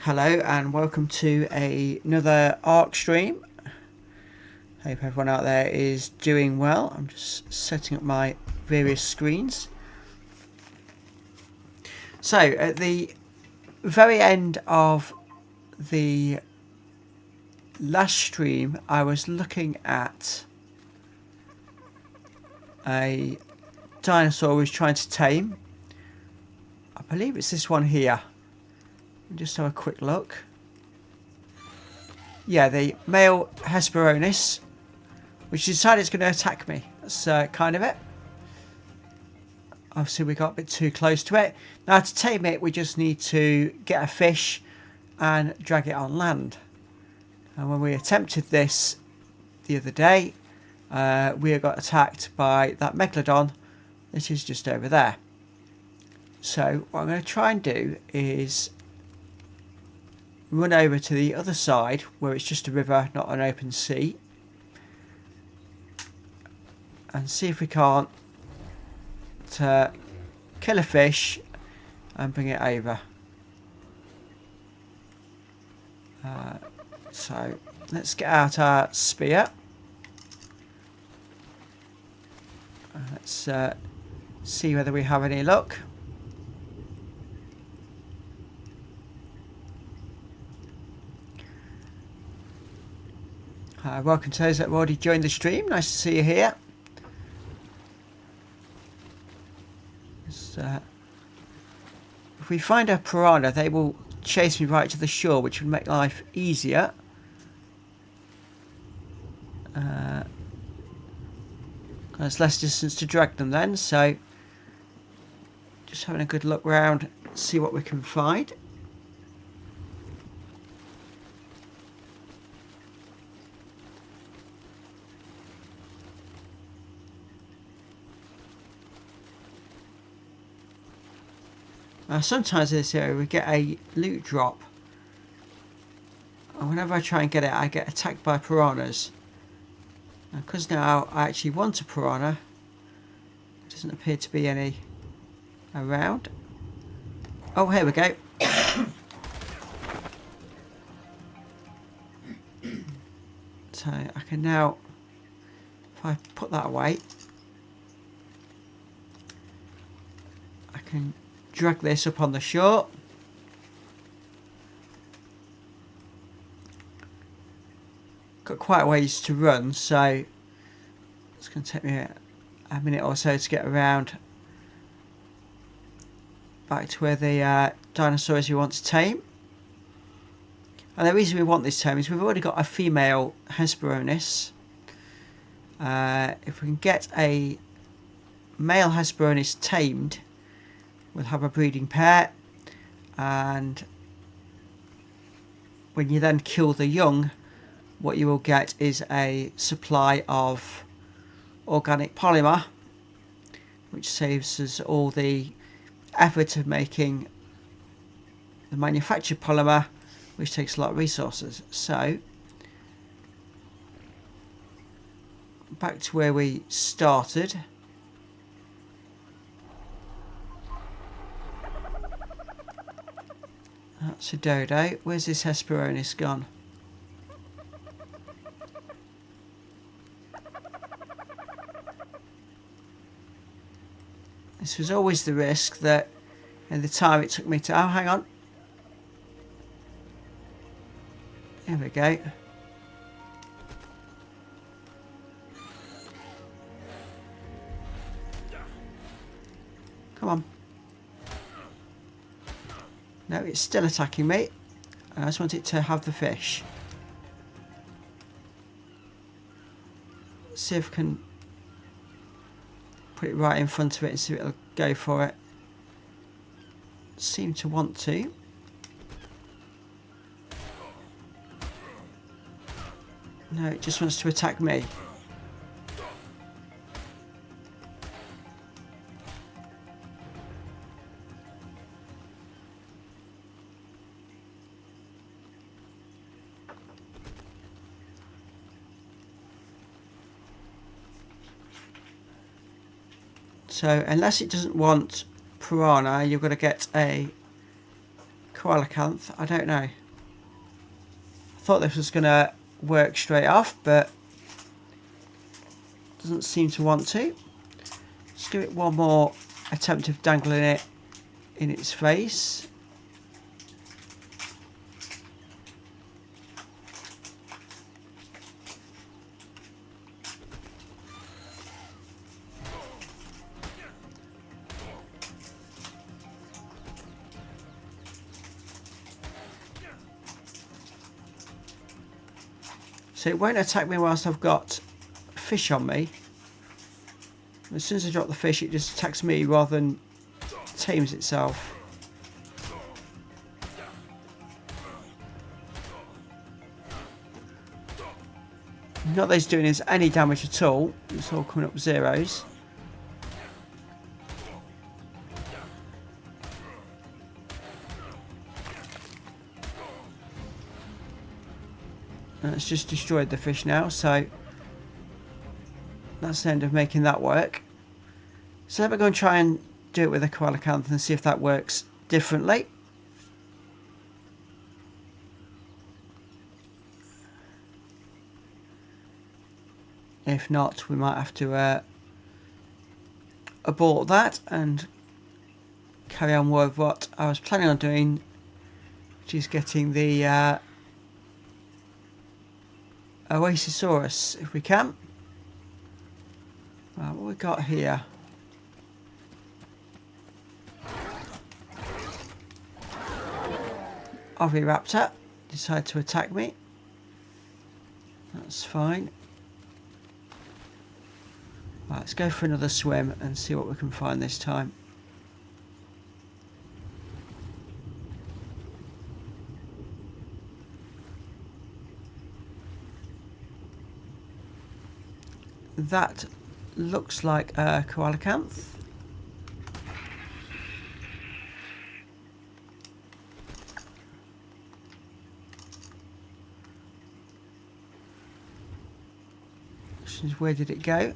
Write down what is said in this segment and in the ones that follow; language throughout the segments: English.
Hello and welcome to another ARC stream. Hope everyone out there is doing well. I'm just setting up my various screens. So at the very end of the last stream I was looking at a dinosaur I was trying to tame. I believe it's this one here. Just have a quick look. Yeah, the male Hesperornis, which decided it's going to attack me. That's kind of it. Obviously, we got a bit too close to it. Now, to tame it, we just need to get a fish and drag it on land. And when we attempted this the other day, we got attacked by that Megalodon that is just over there. So, what I'm going to try and do is run over to the other side where it's just a river, not an open sea, and see if we can't kill a fish and bring it over. So let's get out our spear. Let's see whether we have any luck. Welcome to those that have already joined the stream. Nice to see you here. If we find a piranha, they will chase me right to the shore, which would make life easier. There's less distance to drag them then, so just having a good look round, see what we can find. Sometimes in this area we get a loot drop, and whenever I try and get it I get attacked by piranhas. And because now I actually want a piranha, there doesn't appear to be any around. Oh, here we go. So I can now, if I put that away, I can drag this up on the shore. Got quite a ways to run, so it's going to take me a minute or so to get around back to where the dinosaur is we want to tame. And the reason we want this tame is we've already got a female Hesperornis. If we can get a male Hesperornis tamed, we'll have a breeding pair, and when you then kill the young, what you will get is a supply of organic polymer, which saves us all the effort of making the manufactured polymer, which takes a lot of resources. So back to where we started. That's a dodo. Where's this Hesperornis gone? This was always the risk that in the time it took me to... Oh, hang on. Here we go. Come on. No, it's still attacking me. I just want it to have the fish. Let's see if I can put it right in front of it and see if it'll go for it. Seem to want to. No, it just wants to attack me. So unless it doesn't want piranha, you've got to get a coelacanth. I don't know. I thought this was going to work straight off, but doesn't seem to want to. Let's give it one more attempt of dangling it in its face. So it won't attack me whilst I've got fish on me. As soon as I drop the fish, it just attacks me rather than tames itself. Not that it's doing us any damage at all. It's all coming up zeros. And it's just destroyed the fish now, so that's the end of making that work. So let me go and try and do it with a coelacanth and see if that works differently. If not, we might have to abort that and carry on with what I was planning on doing, which is getting the Oasissaur if we can. Right, what we got here? Oviraptor decided to attack me. That's fine. Right, let's go for another swim and see what we can find this time. That looks like a coelacanth. Where did it go?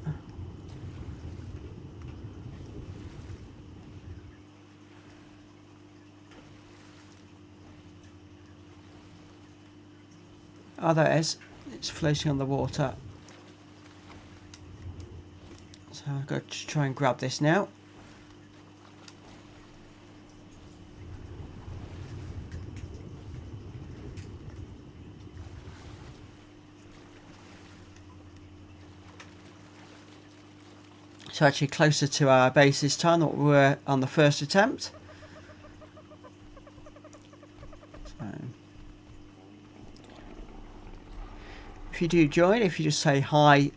Oh, there it is. It's floating on the water. So I've got to try and grab this now. So actually closer to our base this time than what we were on the first attempt. So, if you do join, if you just say hi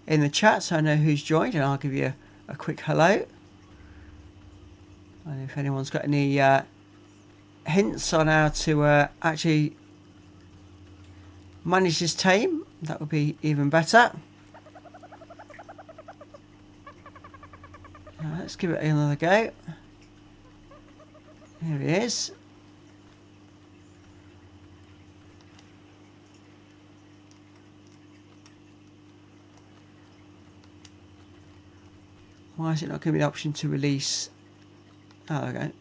in the chat so I know who's joined, and I'll give you a quick hello. And if anyone's got any hints on how to actually manage this tame, that would be even better. Let's give it another go. Here he is. Why is it not giving me the option to release? Oh, there we go.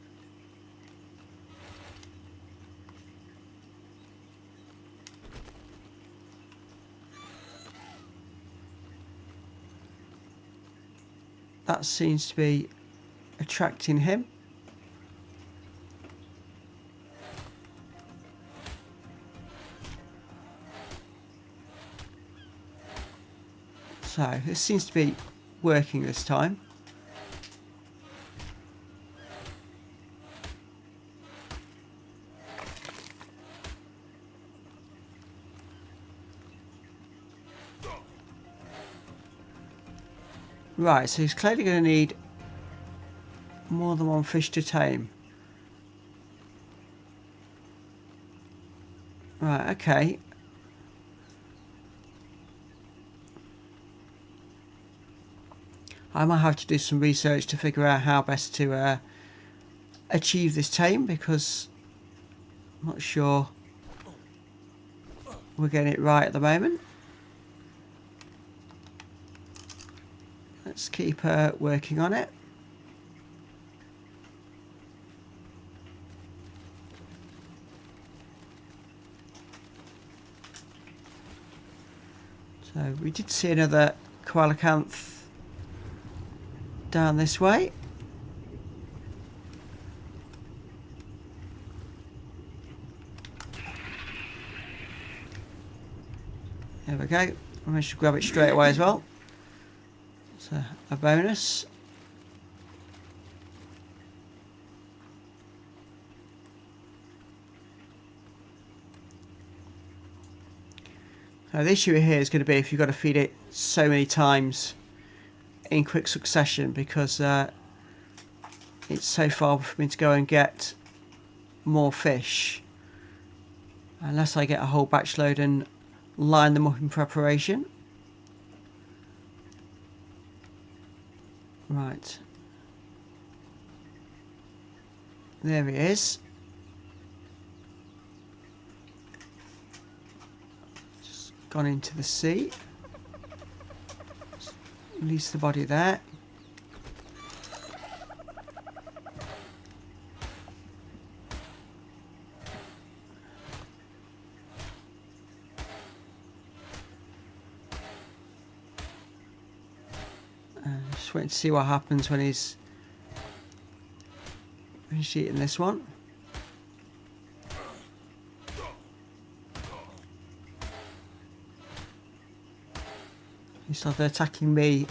That seems to be attracting him. So this seems to be working this time. Right, so he's clearly going to need more than one fish to tame. Right, okay. I might have to do some research to figure out how best to achieve this tame, because I'm not sure we're getting it right at the moment. Let's keep working on it. So we did see another coelacanth down this way. There we go. I managed to grab it straight away as well. It's a bonus. So the issue here is going to be if you've got to feed it so many times in quick succession, because it's so far for me to go and get more fish. Unless I get a whole batch load and line them up in preparation. Right. There he is. Just gone into the sea. Just release the body there. Just waiting to see what happens when he's eating this one. He started attacking me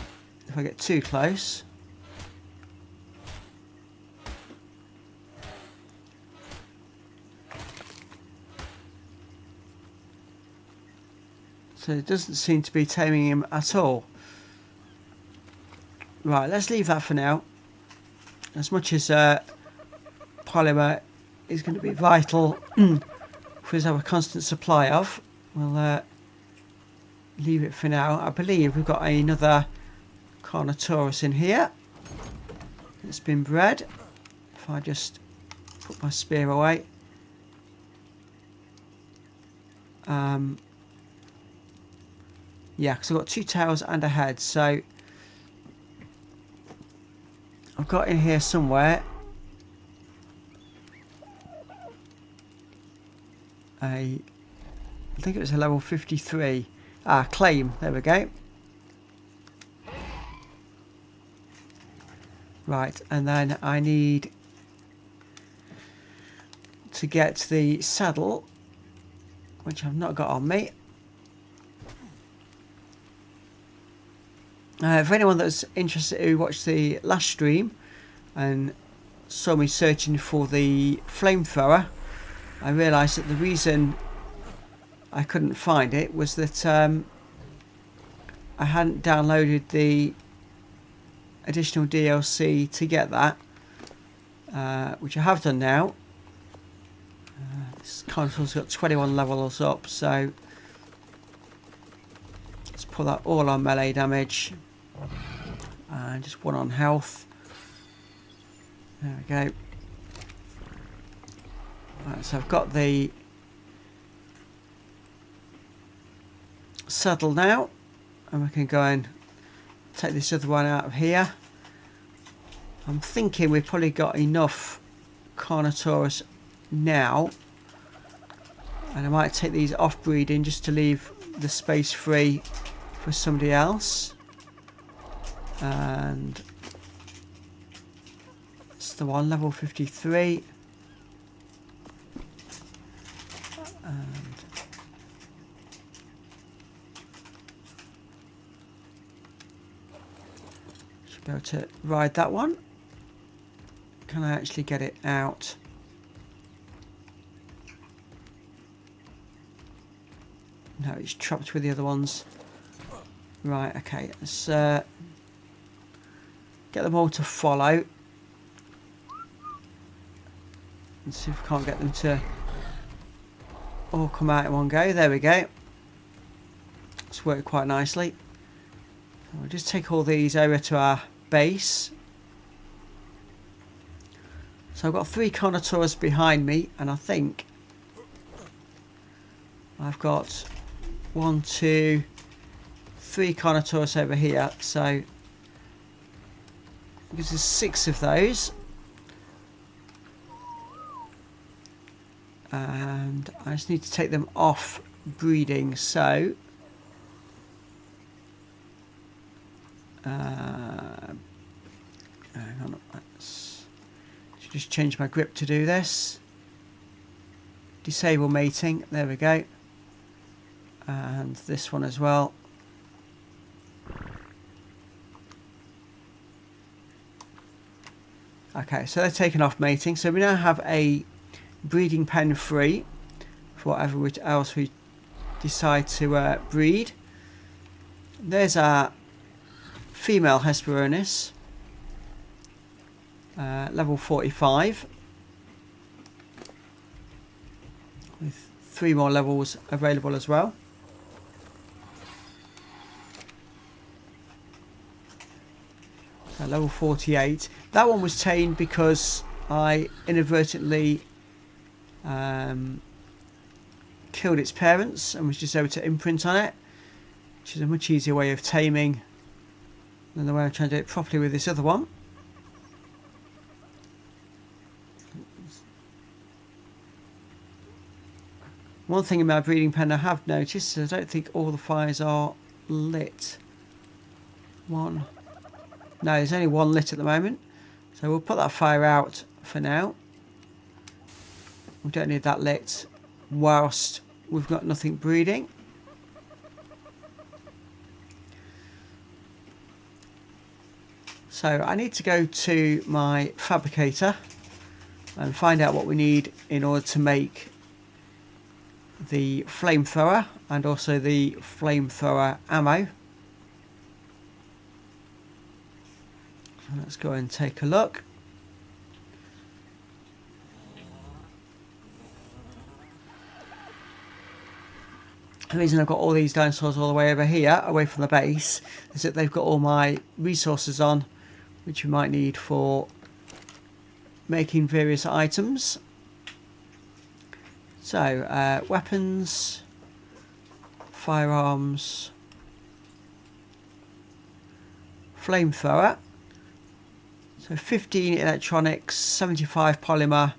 if I get too close. So it doesn't seem to be taming him at all. Right, let's leave that for now. As much as polymer is going to be vital for us to have a constant supply of, we'll leave it for now. I believe we've got another Carnotaurus in here. It's been bred. If I just put my spear away. Yeah, because I've got two tails and a head, so I've got in here somewhere I think it was a level 53 claim. There we go. Right, and then I need to get the saddle, which I've not got on me. For anyone that's interested who watched the last stream and saw me searching for the flamethrower, I realised that the reason I couldn't find it was that I hadn't downloaded the additional DLC to get that, which I have done now. This console's got 21 levels up, so let's put that all on melee damage. And just one on health. There we go. Right, so I've got the saddle now, and we can go and take this other one out of here. I'm thinking we've probably got enough Carnotaurus now, and I might take these off breeding just to leave the space free for somebody else. And it's the one, level 53. And should be able to ride that one. Can I actually get it out? No, it's trapped with the other ones. Right, okay, let's get them all to follow and see if we can't get them to all come out in one go. There we go. It's worked quite nicely. We'll just take all these over to our base. So I've got 3 Carnotaurus behind me, and I think I've got 1, 2, 3 Carnotaurus over here, so this is 6 of those, and I just need to take them off breeding. So Hang on, should just change my grip to do this. Disable mating, there we go. And this one as well. Okay, so they're taken off mating. So we now have a breeding pen free for whatever else we decide to breed. There's our female Hesperornis, level 45, with 3 more levels available as well. So level 48. That one was tamed because I inadvertently killed its parents and was just able to imprint on it, which is a much easier way of taming than the way I'm trying to do it properly with this other one. One thing in my breeding pen I have noticed is I don't think all the fires are lit. No, there's only one lit at the moment, so we'll put that fire out for now. We don't need that lit whilst we've got nothing breeding. So I need to go to my fabricator and find out what we need in order to make the flamethrower and also the flamethrower ammo. So let's go and take a look. The reason I've got all these dinosaurs all the way over here, away from the base, is that they've got all my resources on, which you might need for making various items. So, weapons, firearms, flamethrower. So 15 electronics, 75 polymer,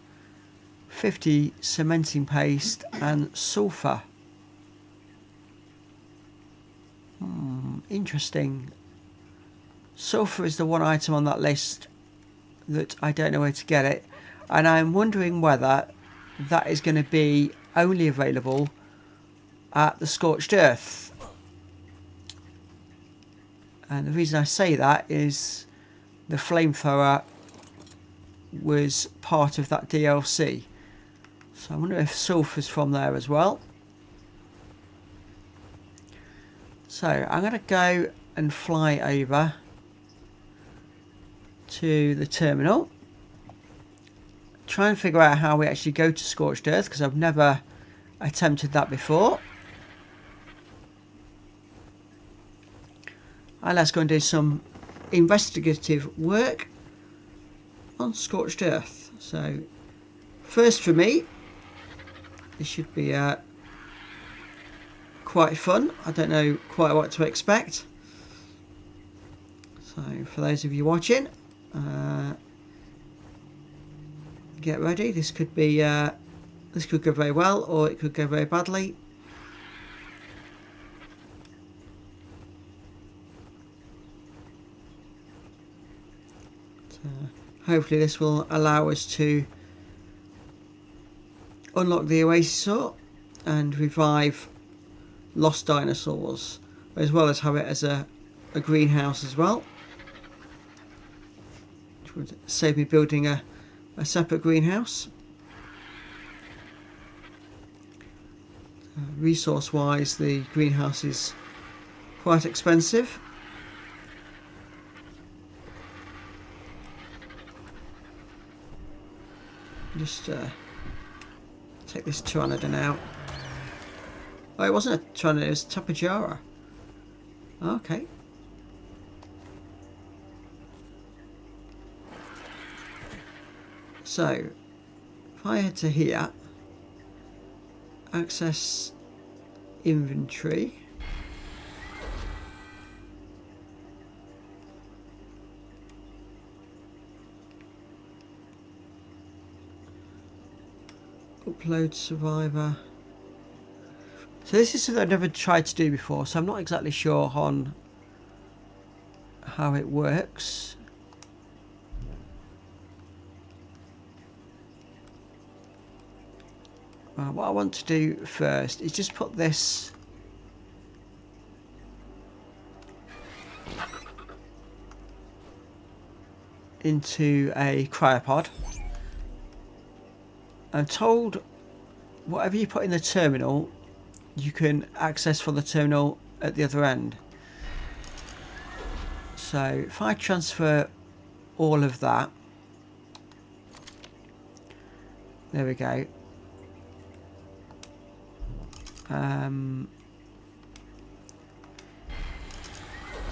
50 cementing paste, and sulfur. Interesting. Sulfur is the one item on that list that I don't know where to get it, and I'm wondering whether that is going to be only available at the Scorched Earth. And the reason I say that is the flamethrower was part of that DLC. So I wonder if sulfur's from there as well. So I'm going to go and fly over to the terminal. Try and figure out how we actually go to Scorched Earth, because I've never attempted that before. And let's go and do some investigative work on Scorched Earth. So first for me, this should be quite fun. I don't know quite what to expect. So for those of you watching, get ready. This could be this could go very well, or it could go very badly. So hopefully this will allow us to unlock the Oasissaur and revive lost dinosaurs, as well as have it as a greenhouse as well, which would save me building a separate greenhouse. Resource wise, the greenhouse is quite expensive. Just take this Pteranodon out. Oh, it wasn't a Pteranodon, it was a Tapejara. Okay. So, if I head to here, access inventory. Upload survivor. So this is something I've never tried to do before, so I'm not exactly sure on how it works. Right, what I want to do first is just put this into a cryopod. I'm told whatever you put in the terminal, you can access for the terminal at the other end. So if I transfer all of that, there we go. I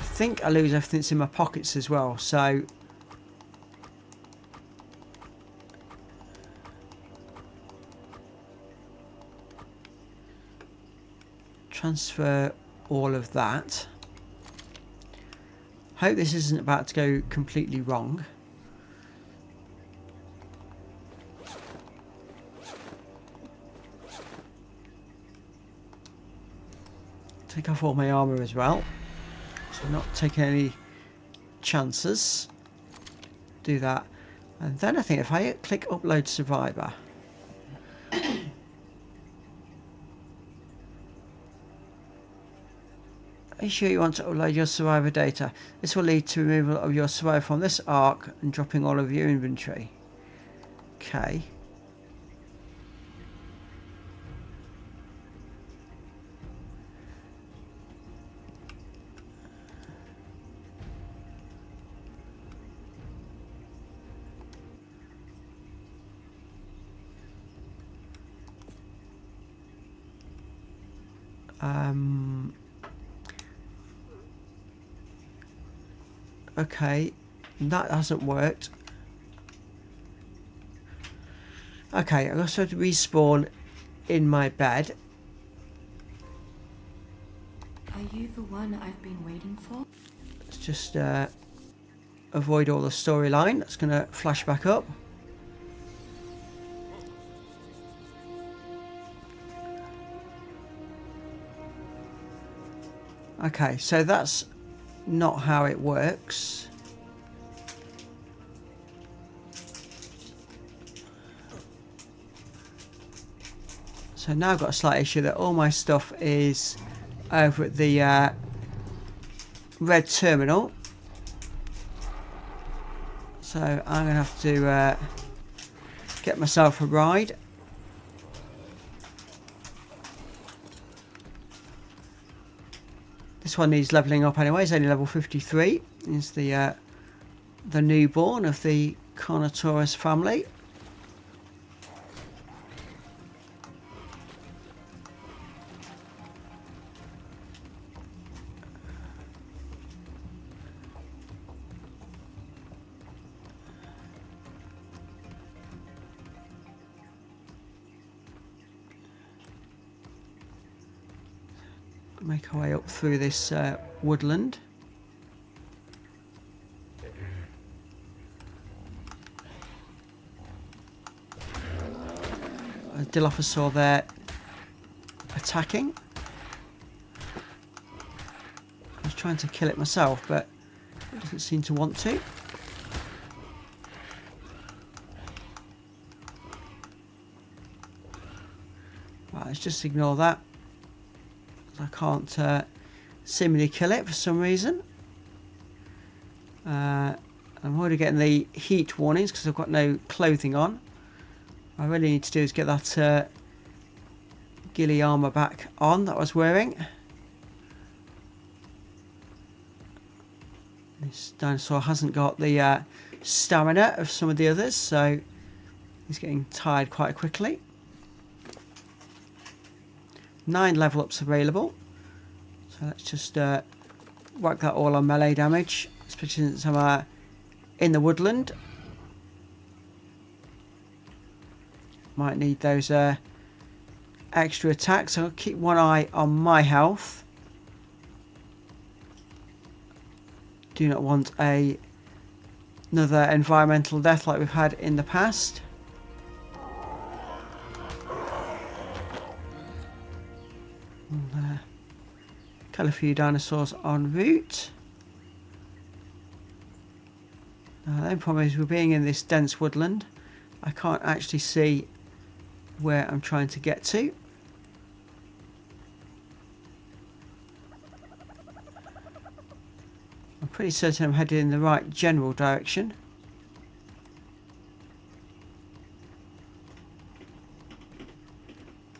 think I lose everything that's in my pockets as well, so transfer all of that. Hope this isn't about to go completely wrong. Take off all my armour as well, so I'm not taking any chances. Do that, and then I think if I click upload survivor, are you sure you want to upload your survivor data? This will lead to removal of your survivor from this arc and dropping all of your inventory. Okay. Okay, that hasn't worked. Okay, I'm also to respawn in my bed. Are you the one I've been waiting for? Let's just avoid all the storyline. That's going to flash back up. Okay, so that's not how it works. So now I've got a slight issue that all my stuff is over at the red terminal. So I'm going to have to get myself a ride. This one needs levelling up anyway. It's only level 53. It's the newborn of the Carnotaurus family. Make our way up through this woodland. A Dilophosaur there attacking. I was trying to kill it myself, but it doesn't seem to want to. Right, let's just ignore that. I can't seemingly kill it for some reason. I'm already getting the heat warnings because I've got no clothing on. What I really need to do is get that ghillie armour back on that I was wearing. This dinosaur hasn't got the stamina of some of the others, so he's getting tired quite quickly. 9 level ups available, so let's just whack that all on melee damage, especially since I'm in the woodland. Might need those extra attacks, so I'll keep one eye on my health. Do not want another environmental death like we've had in the past. Kill a few dinosaurs en route. The only problem is we're being in this dense woodland. I can't actually see where I'm trying to get to. I'm pretty certain I'm headed in the right general direction.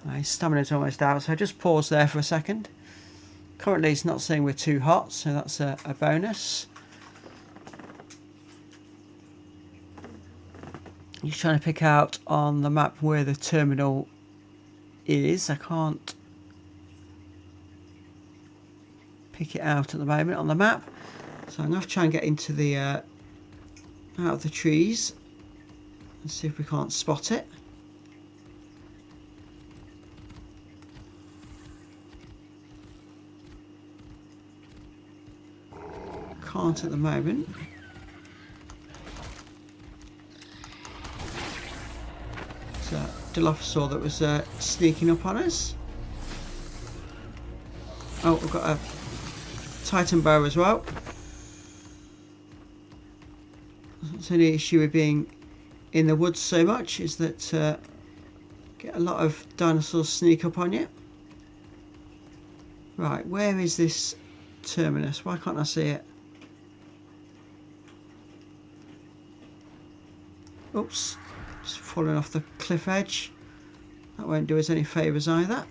My stamina's almost out, so I just pause there for a second. Currently it's not saying we're too hot, so that's a bonus. Just trying to pick out on the map where the terminal is. I can't pick it out at the moment on the map, so I'm going to have to try and get into the out of the trees and see if we can't spot it. Can't at the moment. It's a Dilophosaur that was sneaking up on us. Oh, we've got a Titan boa as well. That's the only issue with being in the woods so much, is that get a lot of dinosaurs sneak up on you. Right, where is this terminus? Why can't I see it? Oops, just falling off the cliff edge. That won't do us any favours either.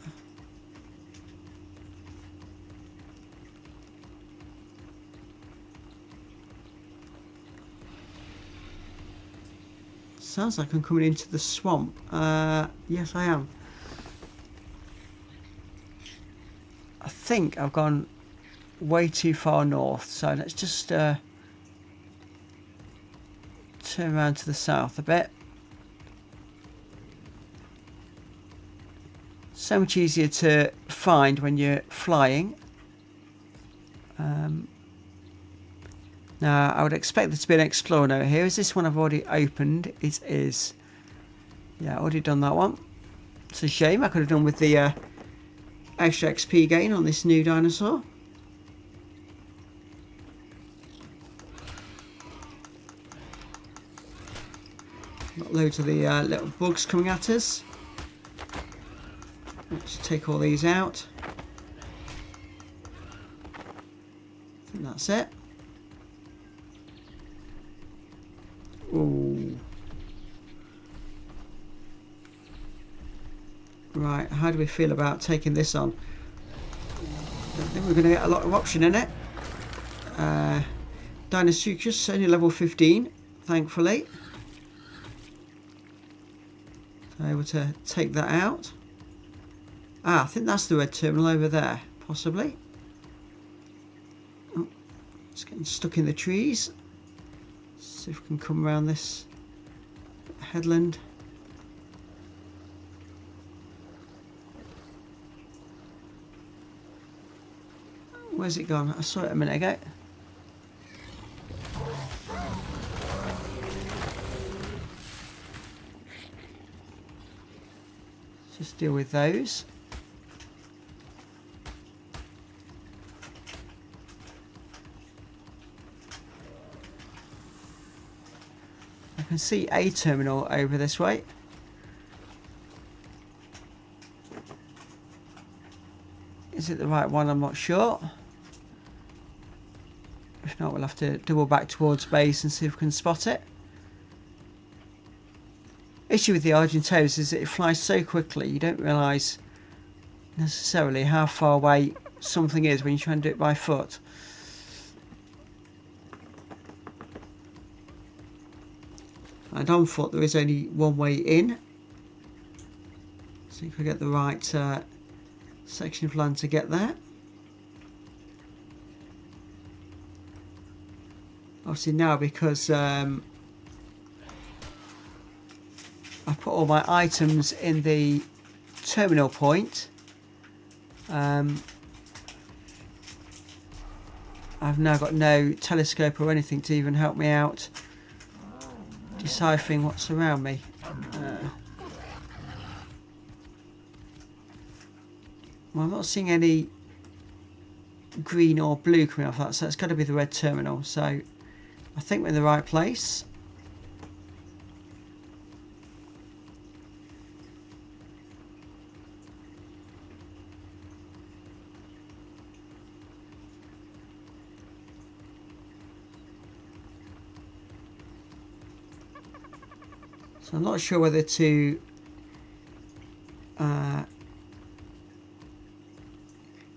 Sounds like I'm coming into the swamp. Yes, I am. I think I've gone way too far north, so let's just turn around to the south a bit. So much easier to find when you're flying. Now I would expect there to be an explorer note here. Is this one I've already opened? It is. Yeah, I've already done that one. It's a shame. I could have done with the extra XP gain on this new dinosaur. Got loads of the little bugs coming at us. Let's take all these out. I think that's it. Ooh. Right, how do we feel about taking this on? I don't think we're going to get a lot of option in it. Dinosuchus, only level 15, thankfully. So able to take that out. Ah, I think that's the red terminal over there, possibly. Oh, it's getting stuck in the trees. See if we can come around this headland. Where's it gone? I saw it a minute ago. Just deal with those. I can see a terminal over this way. Is it the right one? I'm not sure. If not, we'll have to double back towards base and see if we can spot it. Issue with the Argentosaurus is that it flies so quickly you don't realise necessarily how far away something is when you try and do it by foot. And on foot there is only one way in. See if I get the right section of land to get there. Obviously now, because I put all my items in the terminal point, I've now got no telescope or anything to even help me out deciphering what's around me. Well, I'm not seeing any green or blue coming off that, so it's got to be the red terminal. So I think we're in the right place. So I'm not sure whether to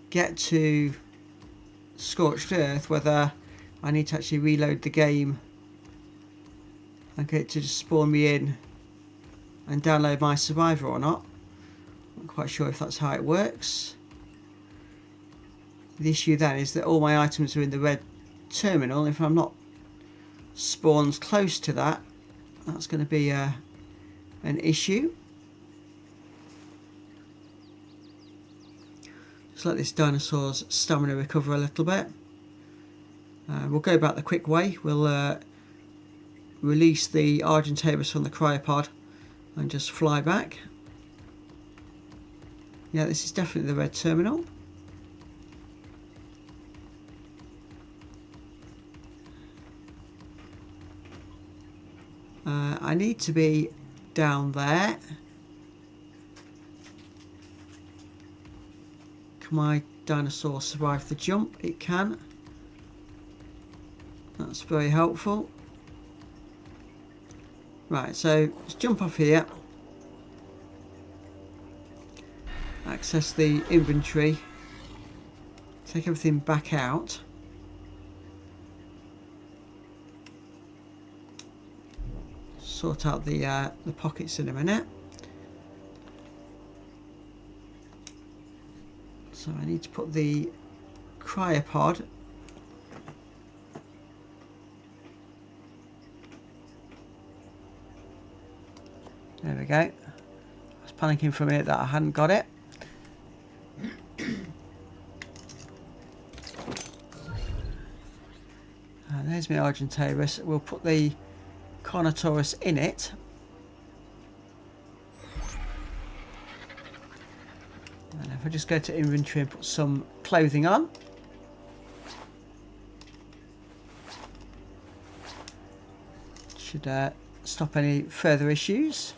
get to Scorched Earth, whether I need to actually reload the game and get it to just spawn me in and download my survivor or not. I'm not quite sure if that's how it works. The issue then is that all my items are in the red terminal. If I'm not spawned close to that, that's going to be an issue. Just let this dinosaur's stamina recover a little bit. We'll go back the quick way. We'll release the Argentavis from the cryopod and just fly back. Yeah, this is definitely the red terminal. I need to be down there. Can my dinosaur survive the jump? It can. That's very helpful. Right, so let's jump off here. Access the inventory. Take everything back out. Sort out the pockets in a minute. So I need to put the cryopod there we go. I was panicking for a minute that I hadn't got it. And there's my Argentavis. We'll put the Carnotaurus in it. And if I just go to inventory and put some clothing on. Should stop any further issues.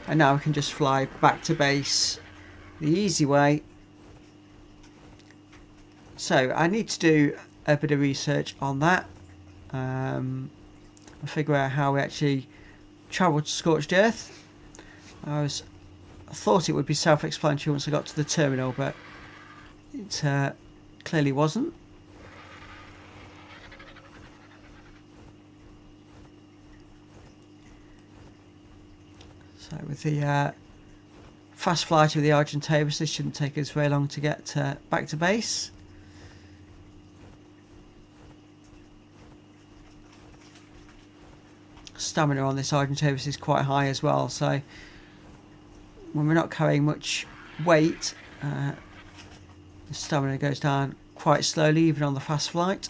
And now we can just fly back to base the easy way. So I need to do a bit of research on that. I'll figure out how we actually travel to Scorched Earth. I thought it would be self-explanatory once I got to the terminal, but it clearly wasn't. So with the fast flight of the Argentavis, this shouldn't take us very long to get back to base. Stamina on this Argentavis is quite high as well, so when we're not carrying much weight, the stamina goes down quite slowly even on the fast flight.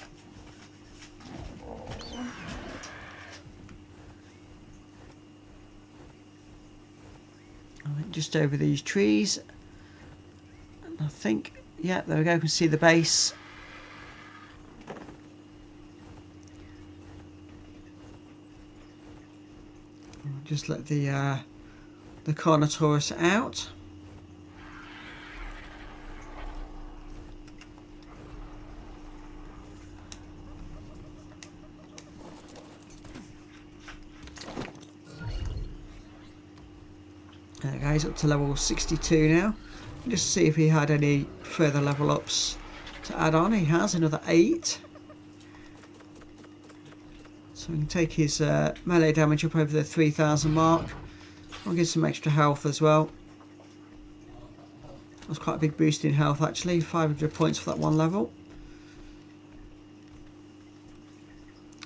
Just over these trees, and I think, yeah, there we go, you can see the base. Just let the Carnotaurus out. There we go, he's up to level 62 now. Just see if he had any further level ups to add on. He has another 8. So we can take his melee damage up over the 3,000 mark. I'll give some extra health as well. That's quite a big boost in health actually, 500 points for that one level.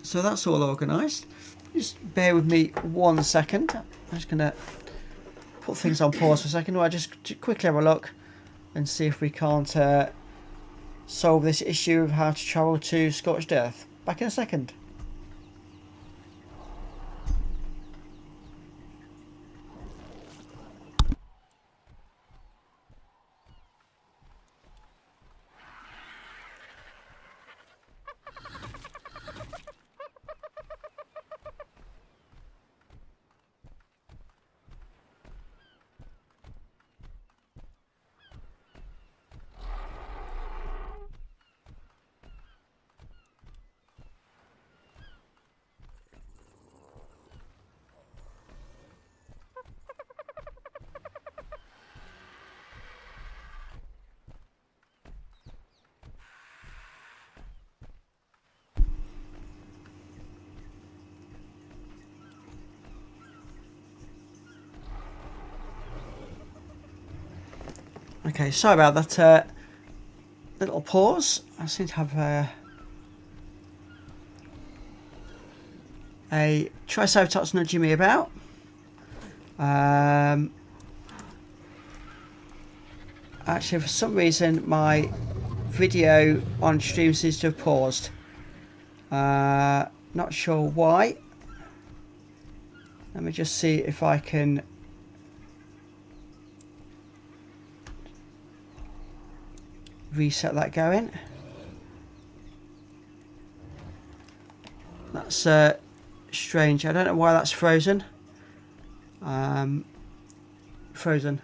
So that's all organised. Just bear with me 1 second. I'm just going to put things on pause for a second while I just quickly have a look and see if we can't solve this issue of how to travel to Scorched Earth. Back in a second. Okay, sorry about that little pause. I seem to have a Triceratops nudging me about. Actually, for some reason, my video on stream seems to have paused. Not sure why. Let me just see if I can reset that going. That's strange. I don't know why that's frozen. Frozen.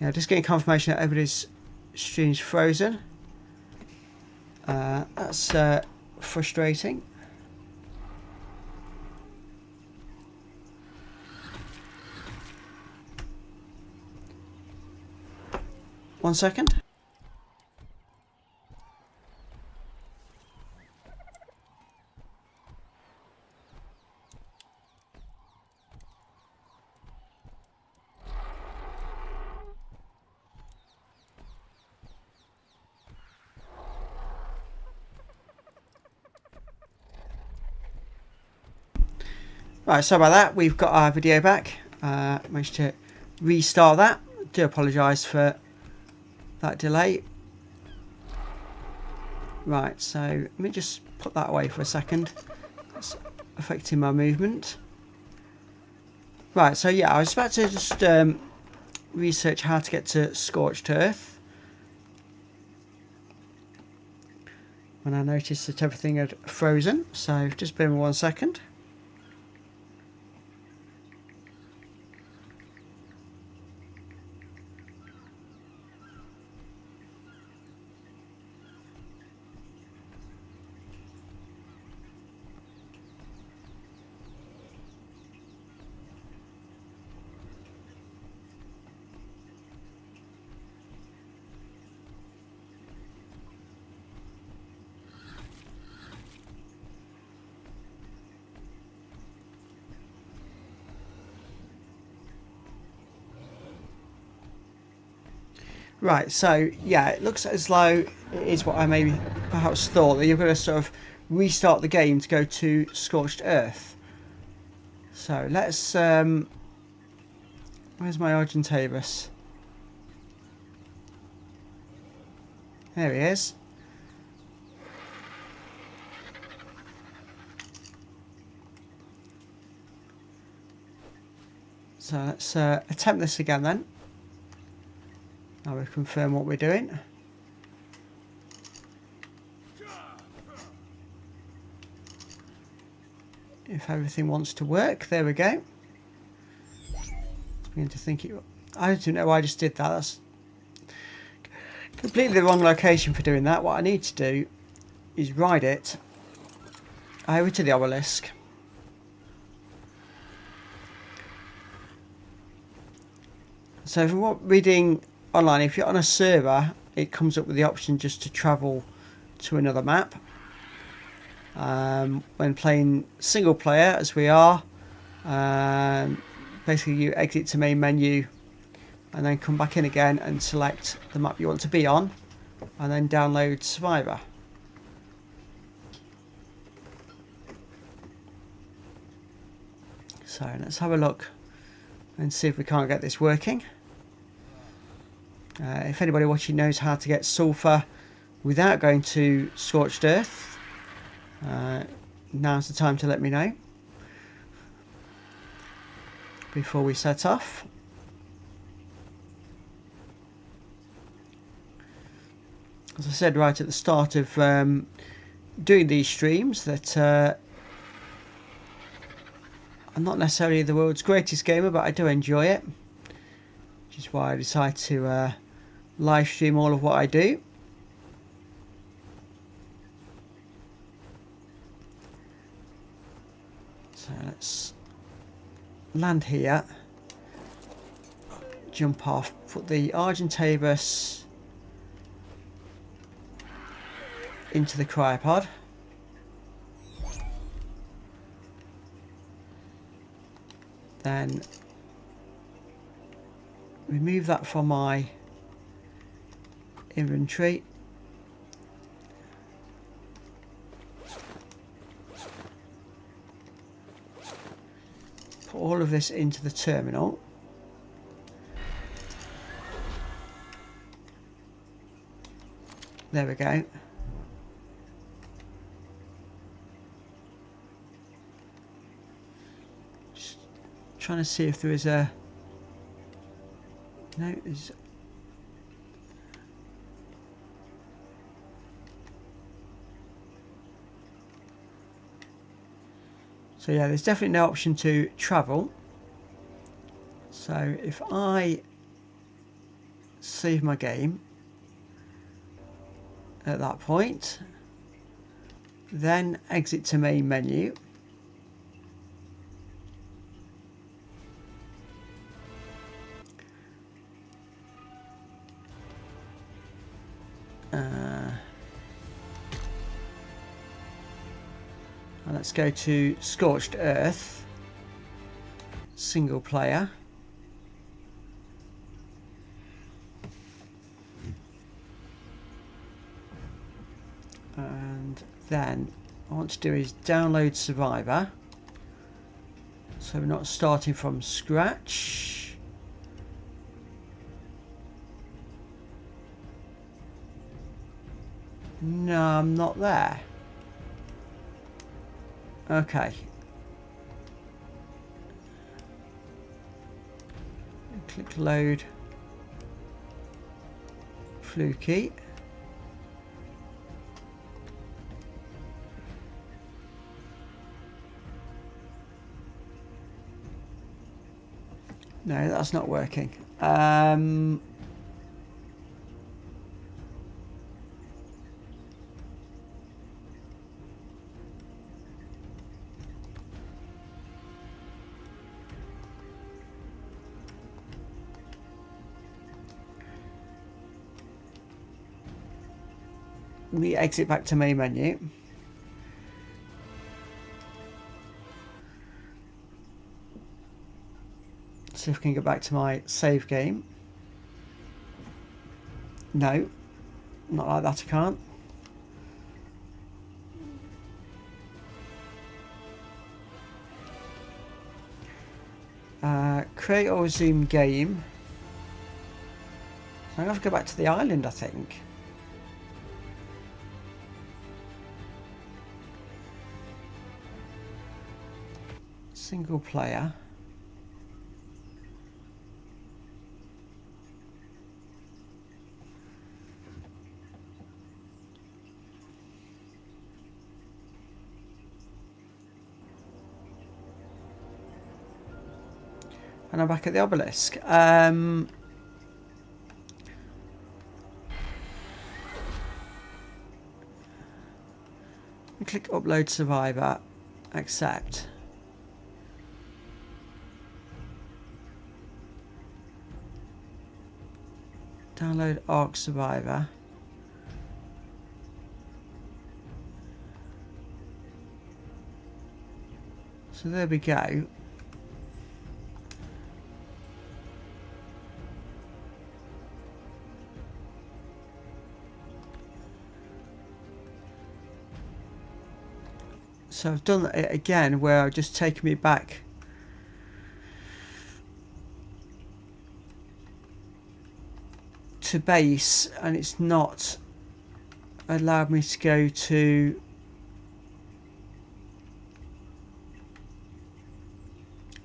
Yeah, just getting confirmation that everybody's stream's frozen. That's frustrating. One second. Right, sorry about that. We've got our video back. Managed to restart that. Do apologise for that delay. Right, so let me just put that away for a second. That's affecting my movement. Right, so yeah, I was about to just research how to get to Scorched Earth when I noticed that everything had frozen. So just bear with me 1 second. Right, so yeah, it looks as though it is what I maybe perhaps thought, that you're going to sort of restart the game to go to Scorched Earth. So let's where's my Argentavis? There he is. So let's attempt this again then. Now we confirm what we're doing. If everything wants to work, there we go. Beginning to think it. I don't know why I just did that. That's completely the wrong location for doing that. What I need to do is ride it over to the obelisk. So from what reading online, if you're on a server, it comes up with the option just to travel to another map. When playing single player, as we are, basically you exit to main menu and then come back in again and select the map you want to be on, and then download Survivor. So let's have a look and see if we can't get this working. If anybody watching knows how to get sulfur without going to Scorched Earth, now's the time to let me know before we set off. As I said right at the start of doing these streams, that I'm not necessarily the world's greatest gamer, but I do enjoy it, which is why I decided to live stream all of what I do. So let's land here, jump off, put the Argentavis into the cryopod. Then remove that from my inventory. Put all of this into the terminal. There we go. Just trying to see if there is a... No, there's... So yeah, there's definitely no option to travel. So if I save my game at that point, then exit to main menu. And let's go to Scorched Earth, single player. And then what I want to do is download Survivor, so we're not starting from scratch. No, I'm not there. Okay. Click load. Fluky. No, that's not working. Let me exit back to main menu. See if I can get back to my save game. No, not like that, I can't. Create or resume game. I'm going to have to go back to the island, I think. Single player. And I'm back at the obelisk. Click upload survivor, accept. Download Ark Survivor. So there we go. So I've done it again where I've just taken me back to base, and it's not allowed me to go to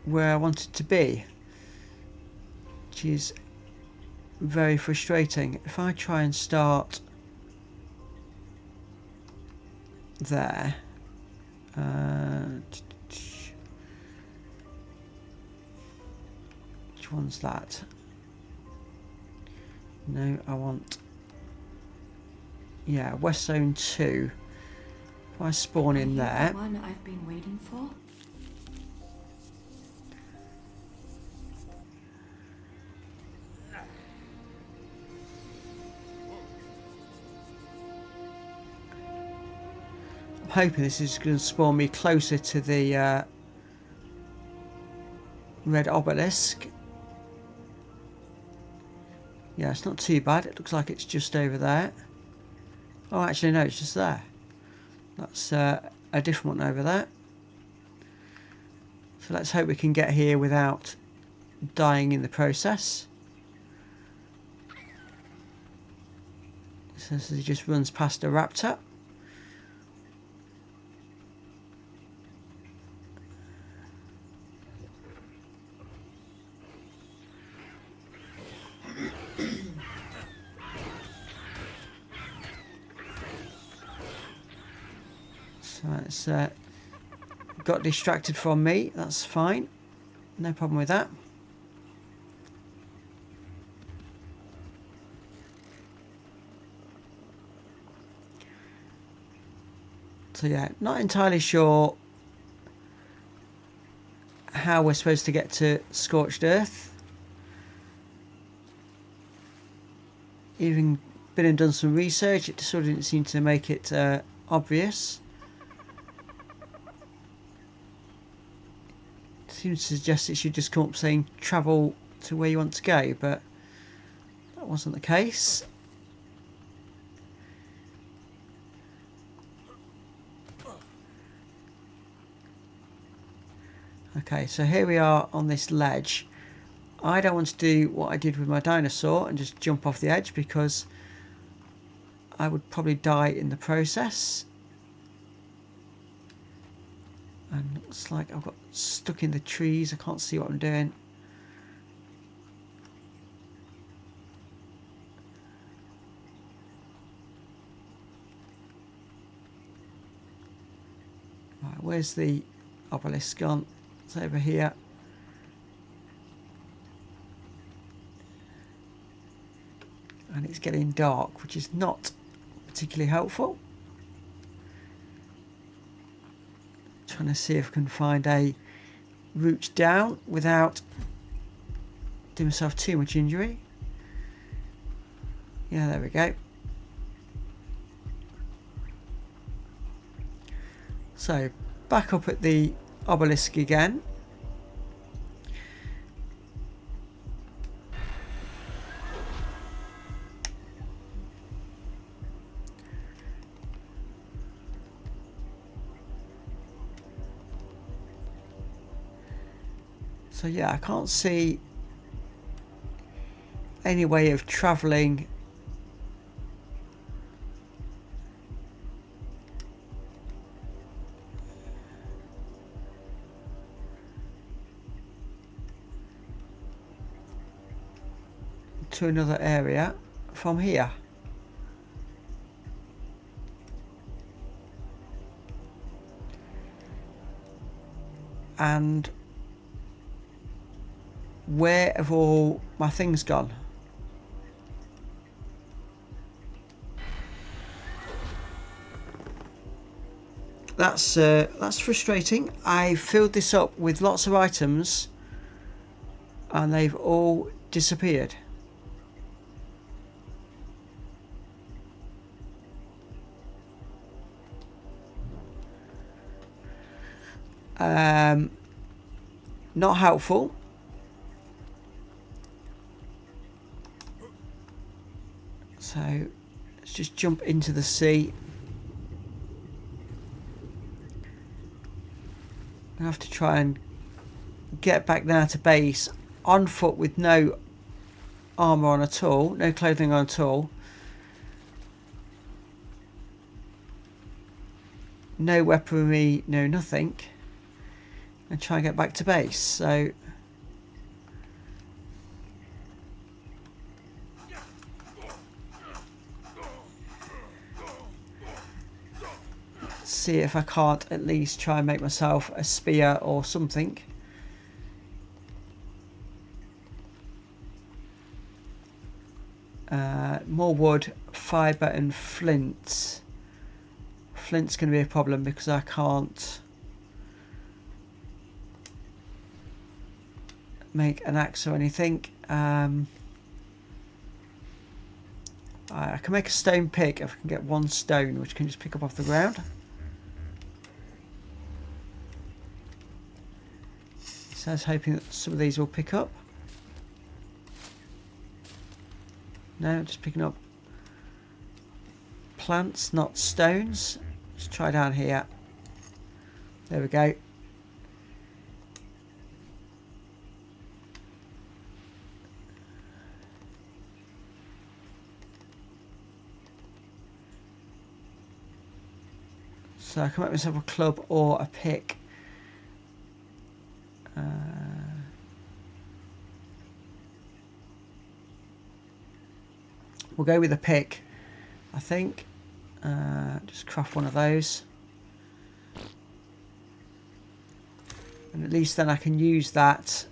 where I wanted to be, which is very frustrating. If I try and start there, which one's that? No, I want, yeah, West Zone 2. If I spawn in there. The one I've been waiting for? I'm hoping this is going to spawn me closer to the red obelisk. Yeah, it's not too bad. It looks like it's just over there. Oh, actually, no, it's just there. That's a different one over there. So let's hope we can get here without dying in the process. So he just runs past a raptor. So it's got distracted from me. That's fine. No problem with that. So yeah, not entirely sure how we're supposed to get to Scorched Earth. Even been and done some research, it sort of didn't seem to make it obvious. It seems to suggest it should just come up saying travel to where you want to go, but that wasn't the case. Okay, so here we are on this ledge. I don't want to do what I did with my dinosaur and just jump off the edge, because I would probably die in the process. And looks like I've got stuck in the trees. I can't see what I'm doing. Right, where's the obelisk gone? It's over here. And it's getting dark, which is not particularly helpful. Trying to see if I can find a route down without doing myself too much injury. Yeah, there we go. So back up at the obelisk again. So yeah, I can't see any way of travelling to another area from here. And where have all my things gone? That's frustrating. I filled this up with lots of items and they've all disappeared. Not helpful. So let's just jump into the sea. I have to try and get back now to base on foot with no armour on at all, no clothing on at all. No weaponry, no nothing. And try and get back to base. So see if I can't at least try and make myself a spear or something. More wood, fibre and flint. Flint's going to be a problem because I can't make an axe or anything. I can make a stone pick if I can get one stone, which I can just pick up off the ground. So I was hoping that some of these will pick up. No, just picking up plants, not stones. Let's try down here. There we go. So I can make myself a club or a pick. We'll go with a pick, I think. Just craft one of those. And at least then I can use that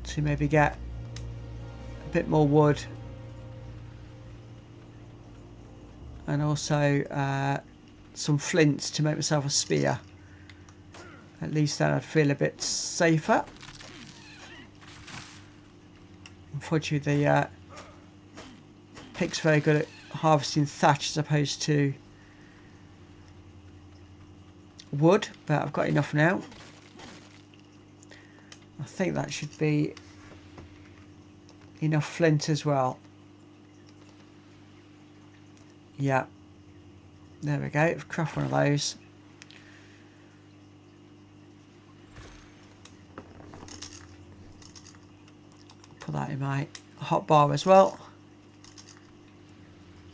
to maybe get a bit more wood. And also some flints to make myself a spear. At least then I'd feel a bit safer. Unfortunately, the pick's very good at harvesting thatch as opposed to wood, but I've got enough now. I think that should be enough flint as well. Yeah, there we go. Craft one of those. Put that in my hot bar as well.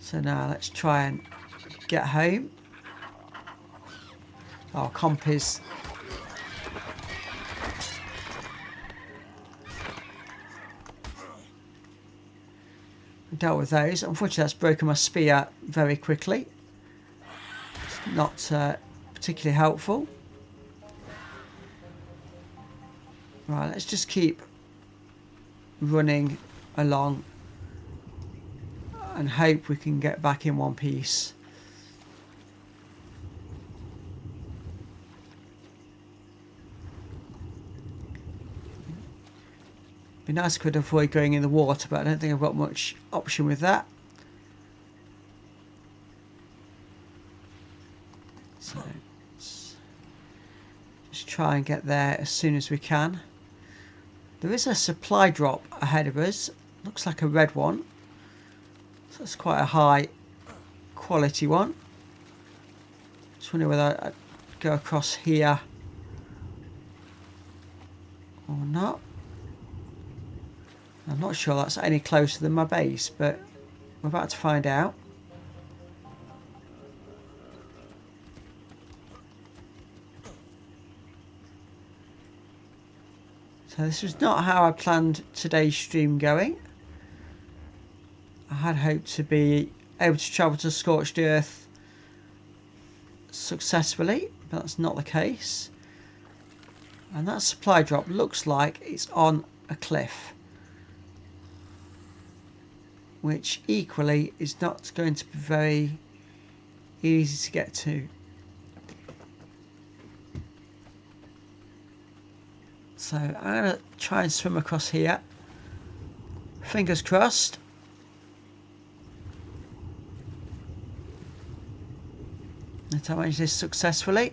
So now let's try and get home. Our comp is dealt with those. Unfortunately, that's broken my spear very quickly. It's not particularly helpful. Right, let's just keep running along and hope we can get back in one piece. Be nice if I could avoid going in the water, but I don't think I've got much option with that. So let's just try and get there as soon as we can. There is a supply drop ahead of us. Looks like a red one. So that's quite a high quality one. Just wonder whether I'd go across here or not. I'm not sure that's any closer than my base, but we're about to find out. So this was not how I planned today's stream going. I had hoped to be able to travel to Scorched Earth successfully, but that's not the case. And that supply drop looks like it's on a cliff, which equally is not going to be very easy to get to. So I'm going to try and swim across here. Fingers crossed. That I manage this successfully.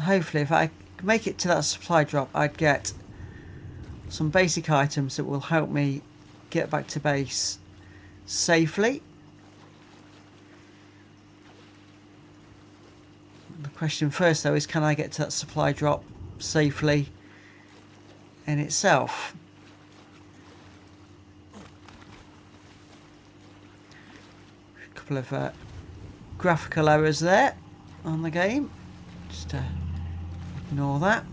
Hopefully if I make it to that supply drop, I'd get some basic items that will help me get back to base safely. The question first though is, can I get to that supply drop safely in itself? A couple of graphical errors there on the game. Just ignore that.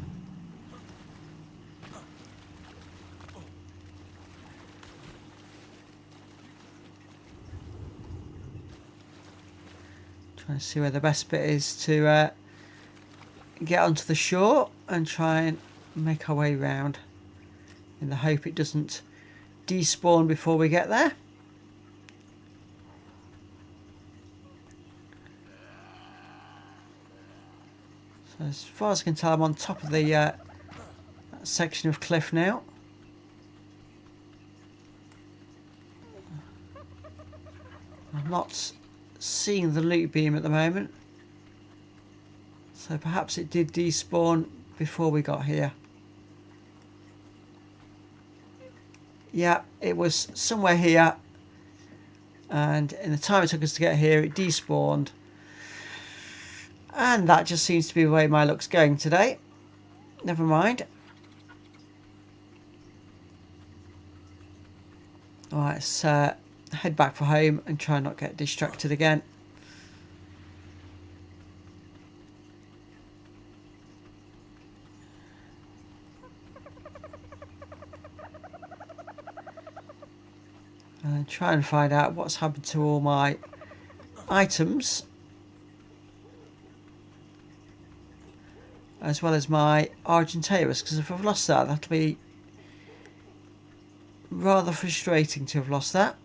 Trying to see where the best bit is to get onto the shore and try and make our way round in the hope it doesn't despawn before we get there. So as far as I can tell, I'm on top of the section of cliff now. I'm not seeing the loot beam at the moment. So perhaps it did despawn before we got here. Yeah, it was somewhere here. And in the time it took us to get here, it despawned. And that just seems to be the way my luck's going today. Never mind. Alright, let's head back for home and try not get distracted again. And try and find out what's happened to all my items, as well as my Argentavis, because if I've lost that, that'll be rather frustrating to have lost that.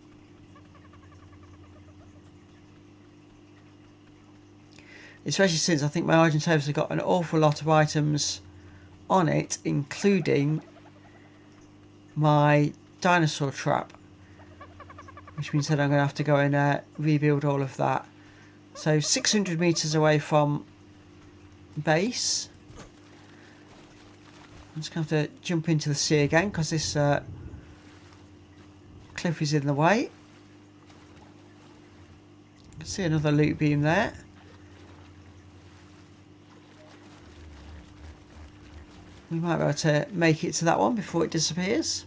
Especially since I think my Argentavis have got an awful lot of items on it, including my dinosaur trap, which means that I'm going to have to go and rebuild all of that. So 600 meters away from base. I'm just going to have to jump into the sea again because this cliff is in the way. I can see another loot beam there. We might be able to make it to that one before it disappears.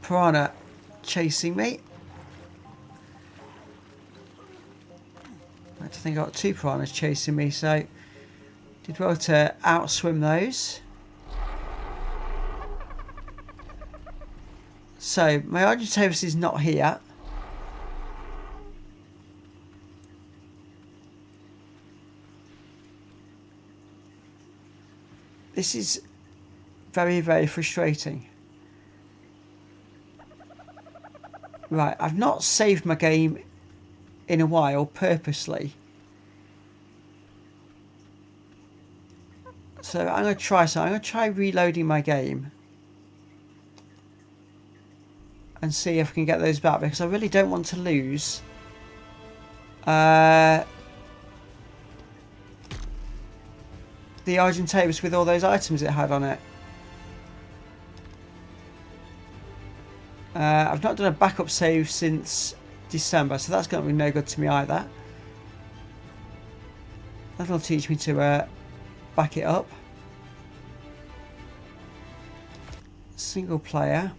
Piranha chasing me. I think I got 2 piranhas chasing me, so did well to outswim those. So my Argentavis is not here. This is very, very frustrating. Right, I've not saved my game in a while purposely. So I'm going to try something. I'm going to try reloading my game and see if I can get those back, because I really don't want to lose the Argentavis with all those items it had on it. I've not done a backup save since December, so that's going to be no good to me either. That'll teach me to back it up. Single player.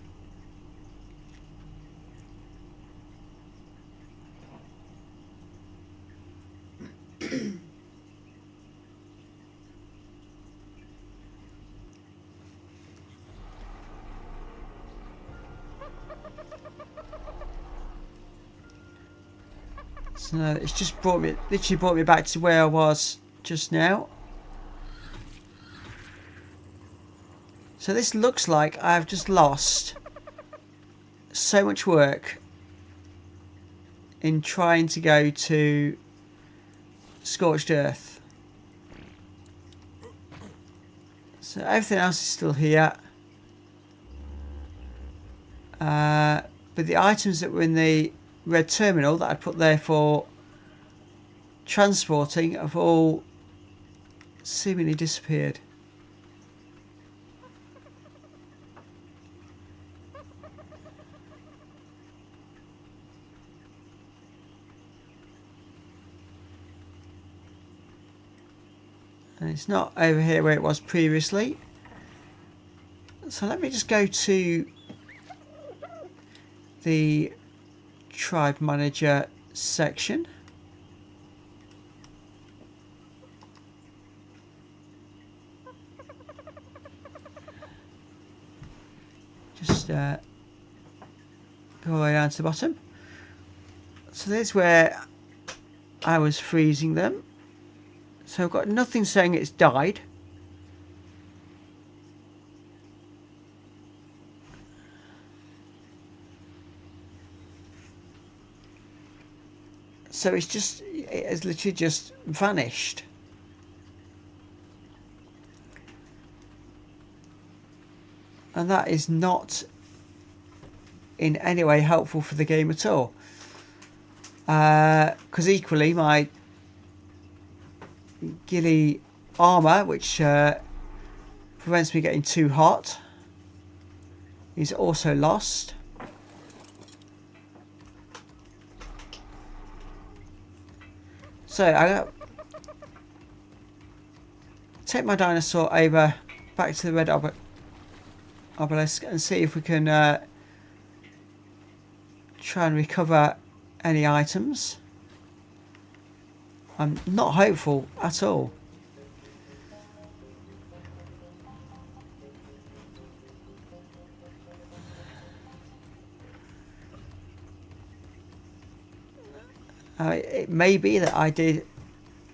So it's just literally brought me back to where I was just now. So this looks like I've just lost so much work in trying to go to Scorched Earth. So everything else is still here. But the items that were in the red terminal that I put there for transporting have all seemingly disappeared. And it's not over here where it was previously. So let me just go to the tribe manager section. Just go all the way down to the bottom. So there's where I was freezing them. So I've got nothing saying it's died. So it has literally just vanished. And that is not in any way helpful for the game at all. Because equally my ghillie armour, which prevents me getting too hot, is also lost. So I'm going to take my dinosaur over back to the red obelisk and see if we can try and recover any items. I'm not hopeful at all. It may be that I did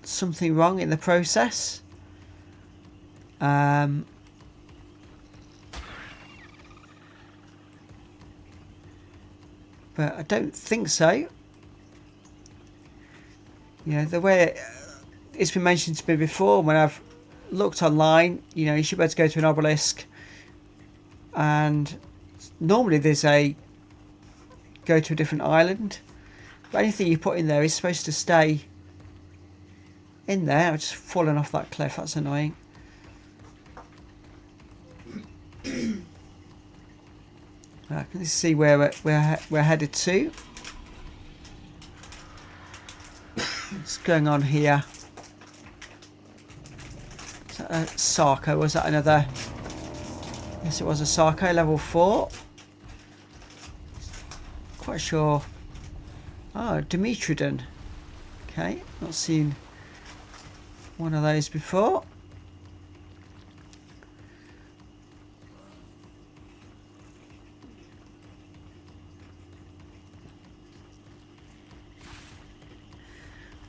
something wrong in the process. But I don't think so. You know, the way it's been mentioned to me before when I've looked online, you know, you should be able to go to an obelisk and normally there's a go to a different island. But anything you put in there is supposed to stay in there. I've just fallen off that cliff, that's annoying. I can see where we're headed to. What's going on here? Is that a Sarco? Was that another? Yes, it was a Sarco, level 4. Quite sure. Oh, Dimetrodon. Okay, not seen one of those before.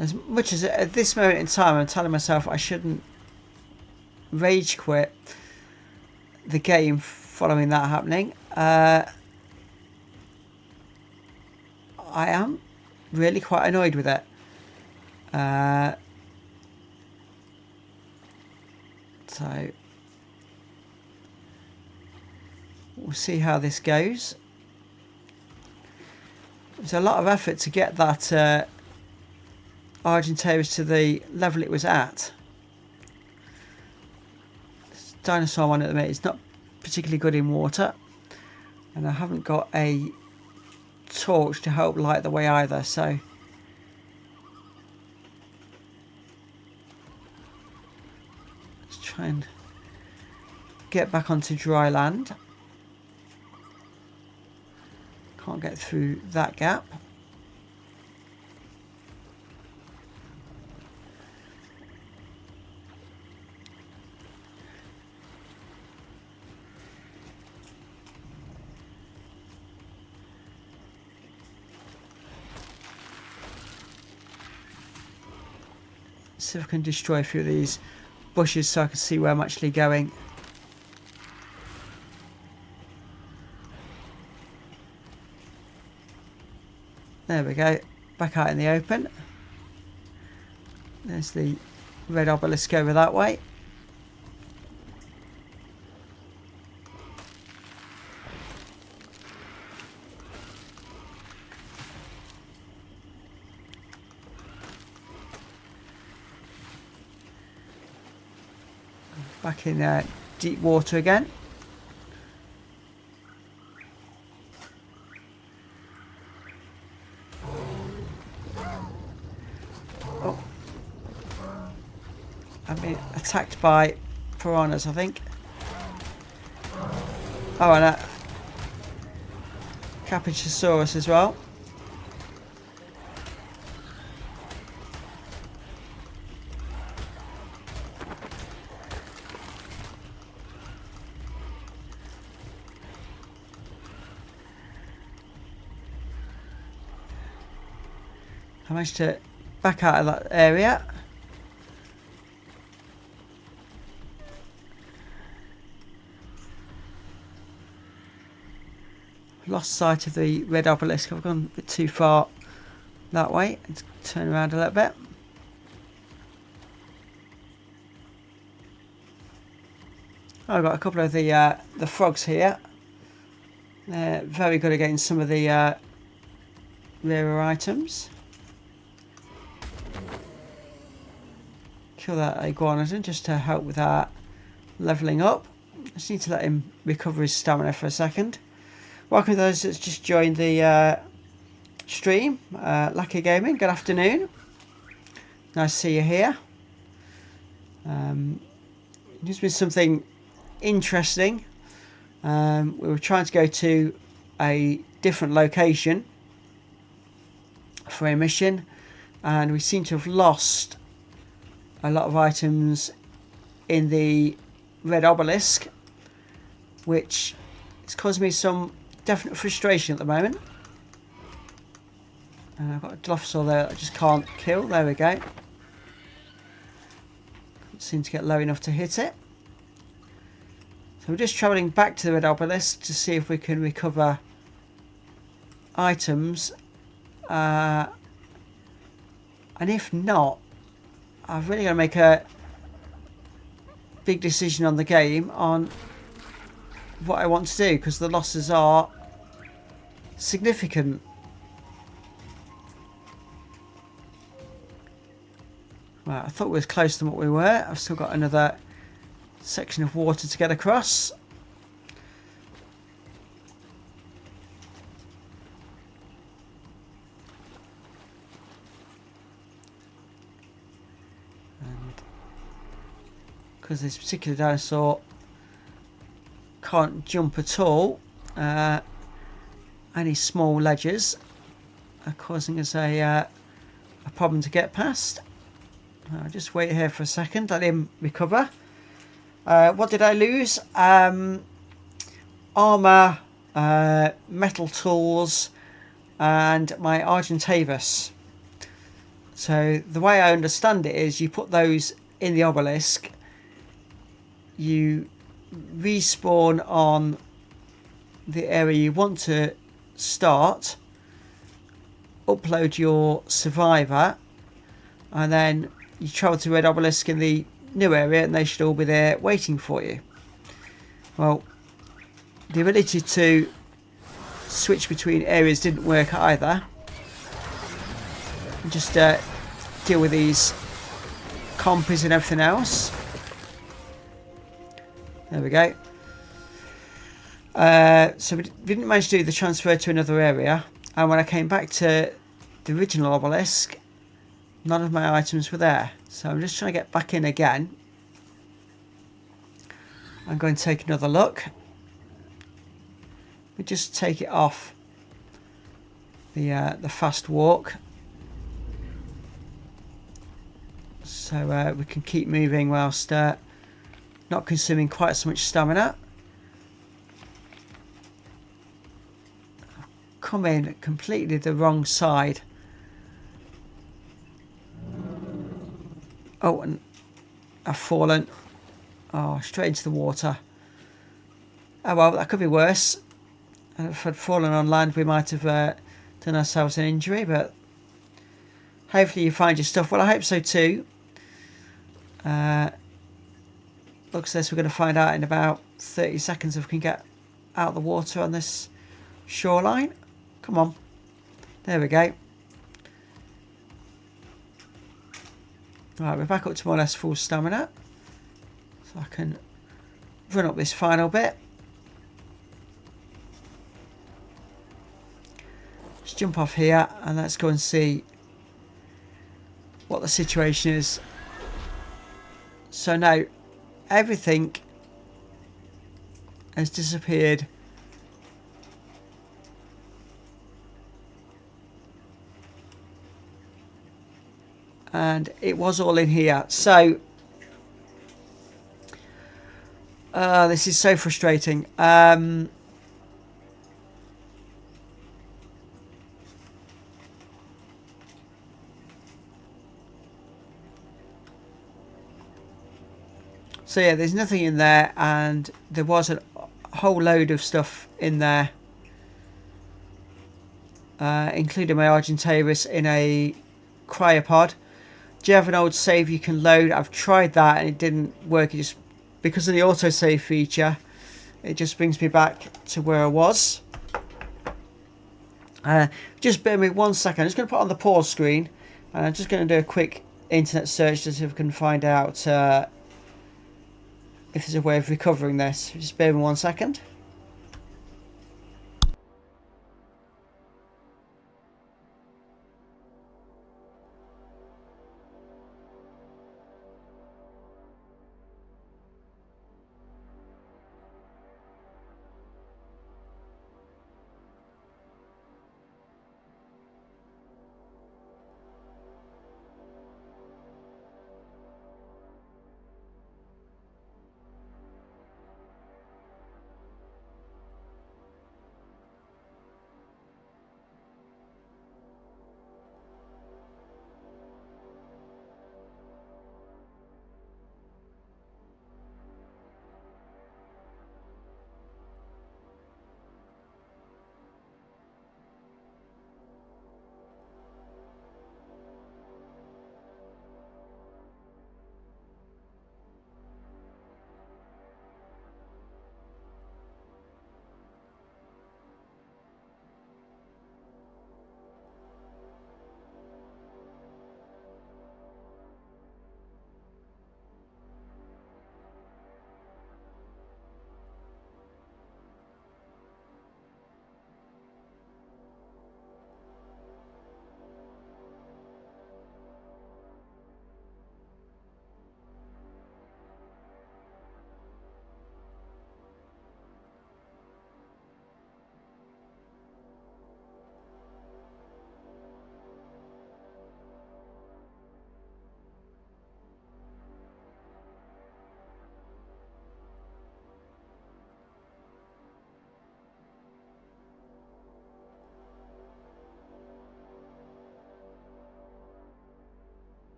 As much as at this moment in time I'm telling myself I shouldn't rage quit the game following that happening, I am really quite annoyed with it. So we'll see how this goes. There's a lot of effort to get that Argentavis to the level it was at. This dinosaur one at the minute is not particularly good in water, and I haven't got a torch to help light the way either, so let's try and get back onto dry land. Can't get through that gap. See if I can destroy a few of these bushes so I can see where I'm actually going. There we go, back out in the open. There's the red obelisk over that way. Back in deep water again. Oh, I've been attacked by piranhas, I think. Oh, and a Capichosaurus as well. I managed to back out of that area. Lost sight of the red obelisk. I've gone a bit too far that way. Let's turn around a little bit. I've got a couple of the frogs here. They're very good against some of the rarer items. Kill that iguanodon just to help with our levelling up. Just need to let him recover his stamina for a second. Welcome to those that's just joined the stream. Lucky Gaming, good afternoon. Nice to see you here. There's been something interesting. We were trying to go to a different location for a mission, and we seem to have lost a lot of items in the red obelisk, which is causing me some definite frustration at the moment. And I've got a Oasissaur there that I just can't kill. There we go. Can't seem to get low enough to hit it. So we're just travelling back to the red obelisk to see if we can recover items. And if not, I've really got to make a big decision on the game on what I want to do, because the losses are significant. Right, I thought we were closer than what we were. I've still got another section of water to get across. And because this particular dinosaur can't jump at all, any small ledges are causing us a problem to get past. I'll just wait here for a second, let him recover. What did I lose? Armour, metal tools, and my Argentavis. So the way I understand it is you put those in the obelisk, you respawn on the area you want to start, upload your survivor, and then you travel to Red Obelisk in the new area and they should all be there waiting for you. Well, the ability to switch between areas didn't work either. Just deal with these compies and everything else. There we go. So we didn't manage to do the transfer to another area, and when I came back to the original obelisk, none of my items were there. So I'm just trying to get back in again. I'm going to take another look. We just take it off the fast walk, so we can keep moving whilst not consuming quite so much stamina. I've come in completely the wrong side. Oh, and I've fallen. Oh, straight into the water. Oh well, that could be worse. If I'd fallen on land, we might have done ourselves an injury, but hopefully you find your stuff. Well, I hope so too. Looks like we're going to find out in about 30 seconds if we can get out of the water on this shoreline. Come on. There we go. Right, we're back up to more or less full stamina. So I can run up this final bit. Let's jump off here and let's go and see what the situation is. So now everything has disappeared. And it was all in here. So this is so frustrating. So yeah, there's nothing in there, and there was a whole load of stuff in there. including my Argentavis in a cryopod. Do you have an old save you can load? I've tried that and it didn't work. It just, because of the autosave feature, it just brings me back to where I was. Just bear with me 1 second. I'm just going to put on the pause screen and I'm just going to do a quick internet search to see if I can find out if there's a way of recovering this. Just bear with me 1 second.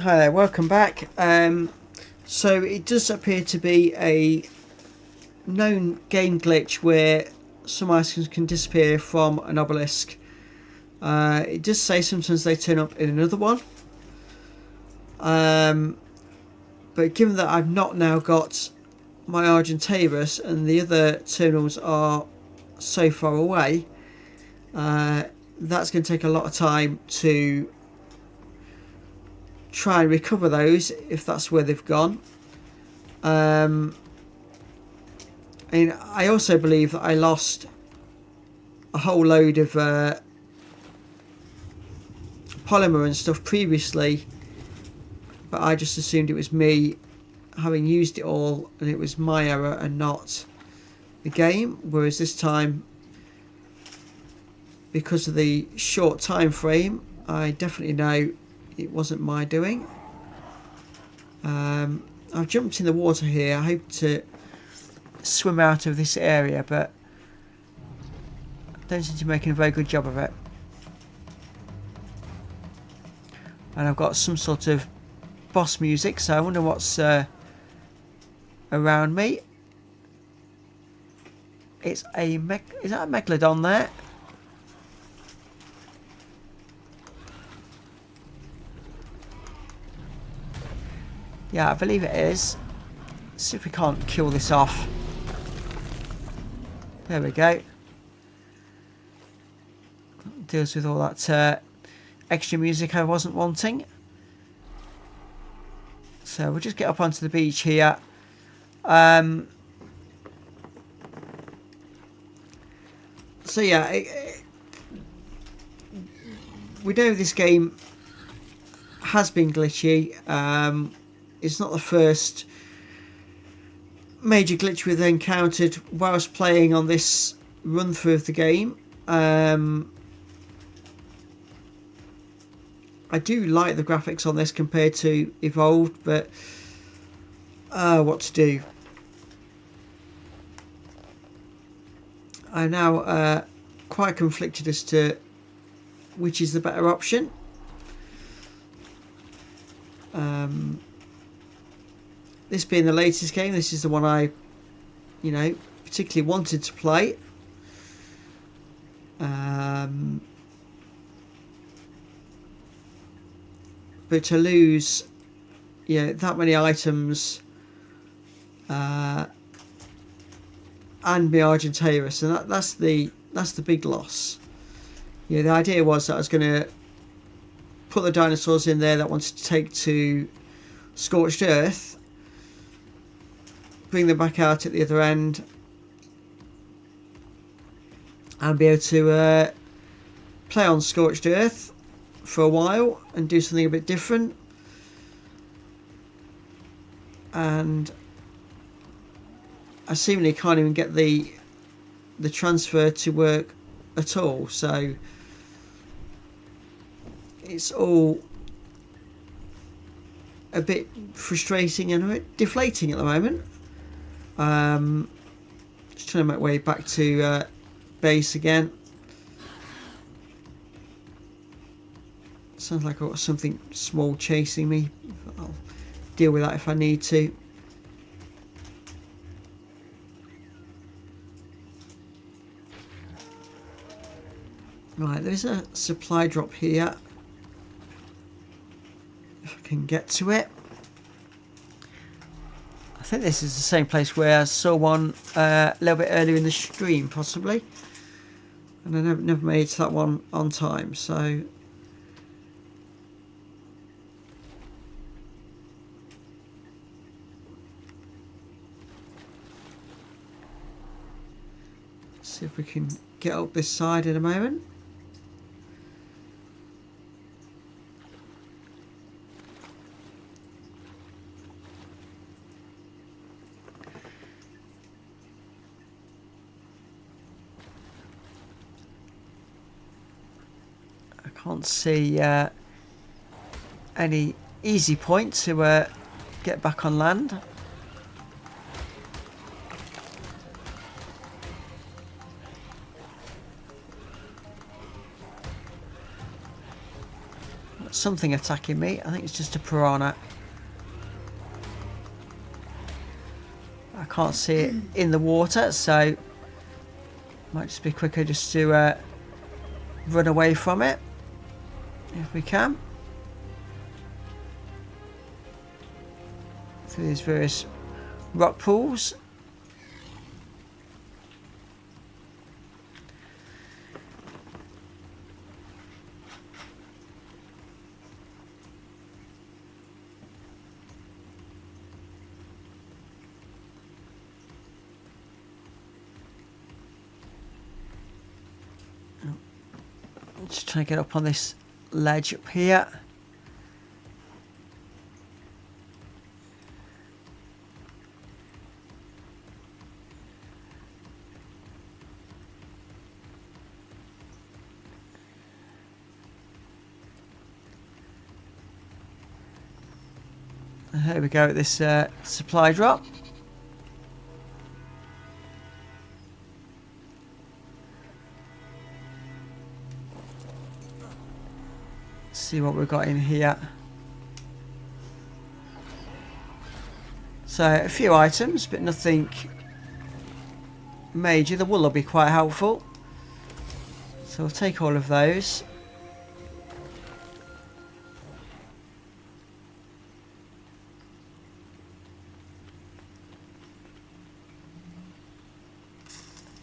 Hi there, welcome back. So it does appear to be a known game glitch where some items can disappear from an obelisk. It does say sometimes they turn up in another one. But given that I've not now got my Argentavis and the other terminals are so far away, that's going to take a lot of time to try and recover those if that's where they've gone. And I also believe that I lost a whole load of polymer and stuff previously, but I just assumed it was me having used it all and it was my error and not the game, whereas this time, because of the short time frame, I definitely know it wasn't my doing. I've jumped in the water here. I hope to swim out of this area, but I don't seem to be making a very good job of it. And I've got some sort of boss music, so I wonder what's around me. It's a is that a megalodon there? Yeah, I believe it is. Let's see if we can't kill this off. There we go. Deals with all that extra music I wasn't wanting. So we'll just get up onto the beach here. So yeah, we know this game has been glitchy. It's not the first major glitch we've encountered whilst playing on this run through of the game. I do like the graphics on this compared to Evolved, but what to do? I'm now quite conflicted as to which is the better option. This being the latest game, this is the one I, particularly wanted to play. But to lose, that many items and my Argentavis, and that's the big loss. The idea was that I was going to put the dinosaurs in there that wanted to take to Scorched Earth, bring them back out at the other end, and be able to play on Scorched Earth for a while and do something a bit different. And I seemingly can't even get the transfer to work at all, so it's all a bit frustrating and a bit deflating at the moment. Just trying to make my way back to base again. Sounds like I've got something small chasing me. I'll deal with that if I need to. Right, there's a supply drop here. If I can get to it. I think this is the same place where I saw one a little bit earlier in the stream, possibly. And I never made it to that one on time, so... see if we can get up this side in a moment. I can't see any easy point to get back on land. Something attacking me. I think it's just a piranha. I can't see it in the water, so might just be quicker just to run away from it if we can. Through these various rock pools. Just trying to get up on this ledge up here. And here we go at this supply drop. See what we've got in here. So a few items, but nothing major. The wool will be quite helpful, so we'll take all of those.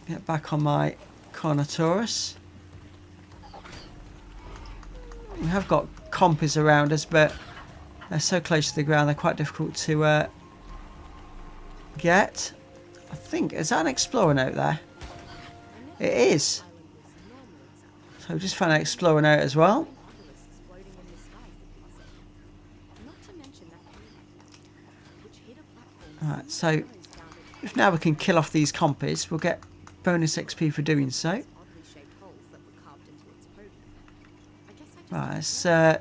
Get back on my Carnotaurus. We have got compies around us, but they're so close to the ground they're quite difficult to get. I think, is that an explorer note there? It is. So we just found an explorer note as well. Alright, so if now we can kill off these compies, we'll get bonus XP for doing so. Oddly shaped holes that were carved into its podium. I guess I just Right, didn't let's know.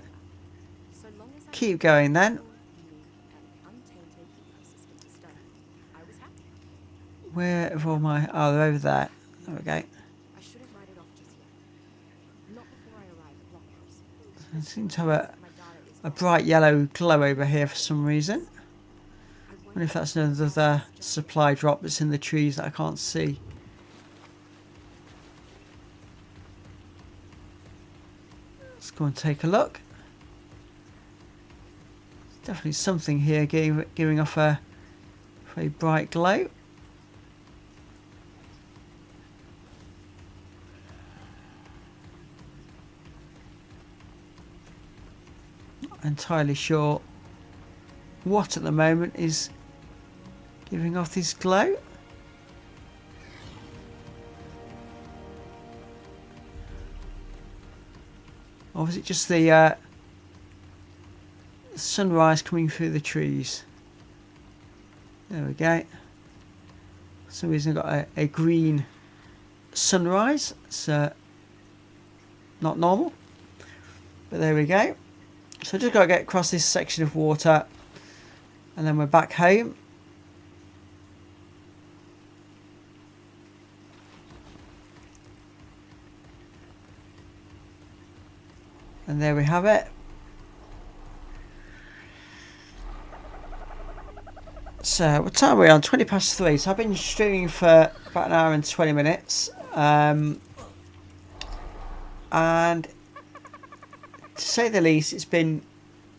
So long as I keep going then. unique and untainted ecosystem to study, I was happy. Where have all my... Oh, they're over there. There we go. I shouldn't write it off just yet. Not before I arrive at Blockhouse. I seem to have a bright yellow glow over here for some reason. I wonder if that's another supply drop that's in the trees that I can't see. Let's go and take a look. There's definitely something here giving off a very bright glow. Not entirely sure what at the moment is giving off this glow. Or was it just the sunrise coming through the trees? There we go. For some reason I've got a green sunrise. It's not normal. But there we go. So I just got to get across this section of water and then we're back home. And there we have it. So what time are we on? 20 past 3. So I've been streaming for about an hour and 20 minutes. And to say the least, it's been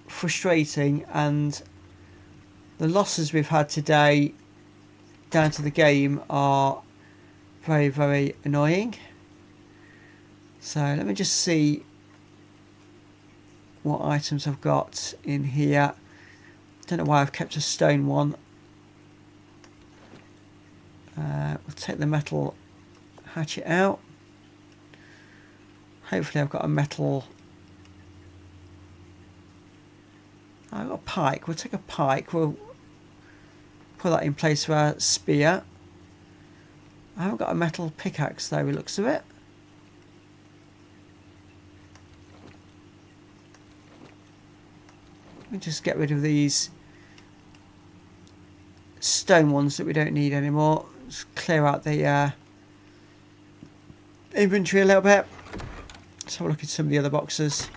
frustrating, and the losses we've had today down to the game are very, very annoying. So let me just see what items I've got in here. Don't know why I've kept a stone one. We'll take the metal hatchet out. Hopefully I've got a metal... I've got a pike. We'll take a pike. We'll put that in place for our spear. I haven't got a metal pickaxe though, it looks of it. Let me just get rid of these stone ones that we don't need anymore. Just clear out the inventory a little bit. Let's have a look at some of the other boxes.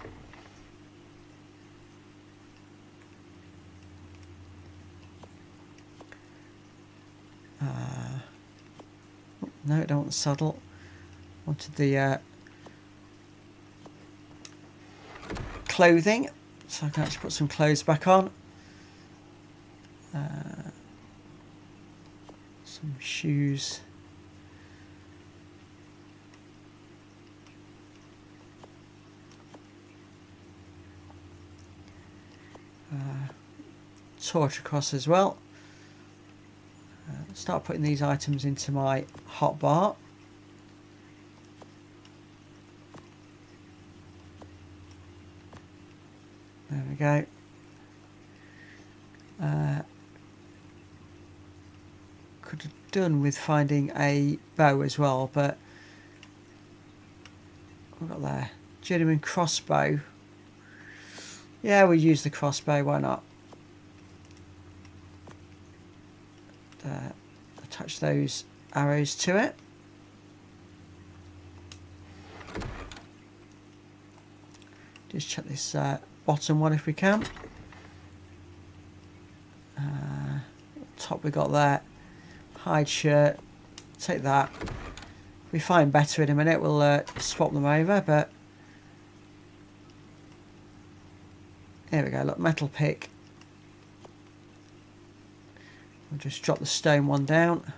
No, I don't want the saddle. Wanted the clothing, so I can actually put some clothes back on. Some shoes. Torch across as well. Start putting these items into my hotbar. There we go. Could have done with finding a bow as well, but we've got there. Genuine crossbow. Yeah, we'll use the crossbow, why not? Attach those arrows to it. Just check this bottom one if we can. Top we got there. Hide shirt. Take that. If we find better in a minute, we'll swap them over, but there we go. Look, metal pick. We'll just drop the stone one down.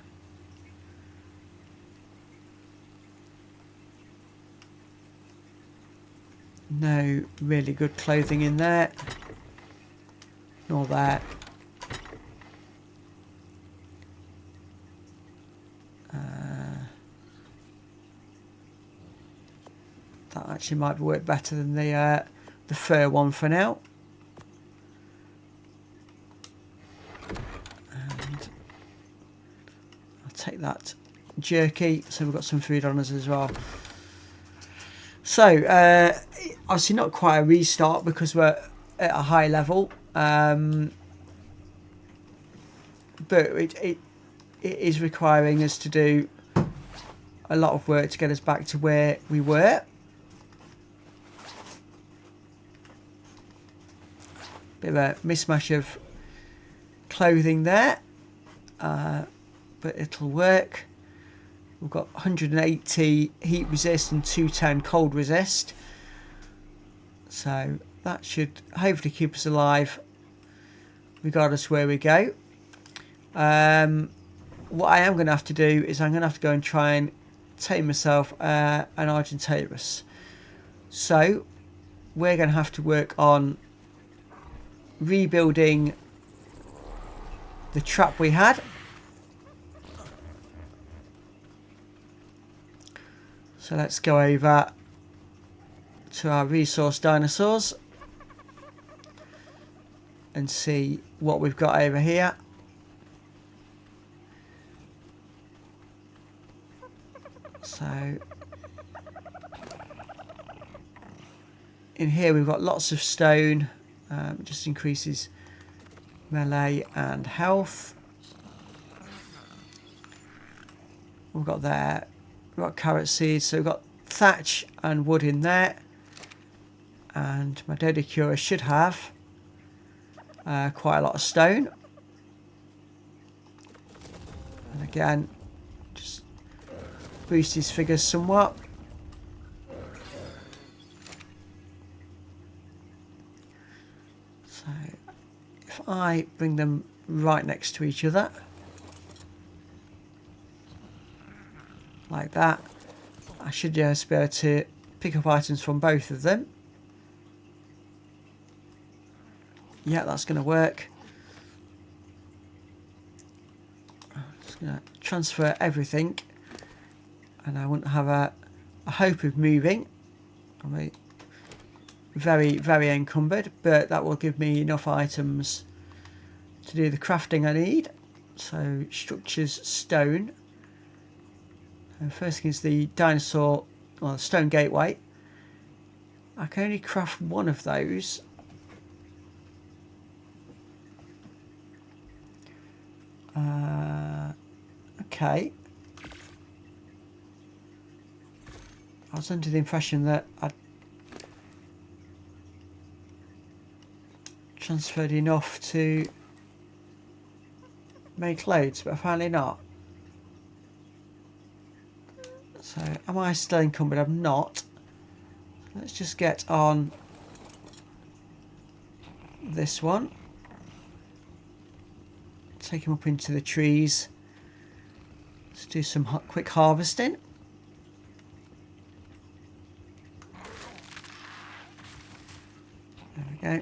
No really good clothing in there. Nor that. That actually might work better than the fur one for now. Take that jerky, so we've got some food on us as well. So obviously not quite a restart because we're at a high level, but it is requiring us to do a lot of work to get us back to where we were. Bit of a mismatch of clothing there, but it'll work. We've got 180 heat resist and 210 cold resist, so that should hopefully keep us alive regardless where we go. What I am going to have to do is I'm going to have to go and try and tame myself an Argentaurus. So we're going to have to work on rebuilding the trap we had. So let's go over to our resource dinosaurs and see what we've got over here. So in here we've got lots of stone, just increases melee and health. We've got there, we've got carrot seeds, so we've got thatch and wood in there, and my Dodicura should have quite a lot of stone. And again, just boost his figures somewhat. So if I bring them right next to each other like that, I should just be able to pick up items from both of them. Yeah, that's going to work. I'm just going to transfer everything, and I wouldn't have a hope of moving. I'll be very, very encumbered, but that will give me enough items to do the crafting I need. So structures, stone. And first thing is the dinosaur, well, the stone gateway. I can only craft one of those. Okay. I was under the impression that I'd transferred enough to make loads, but apparently not. So am I still encumbered? I'm not. Let's just get on this one. Take him up into the trees. Let's do some quick harvesting. There we go.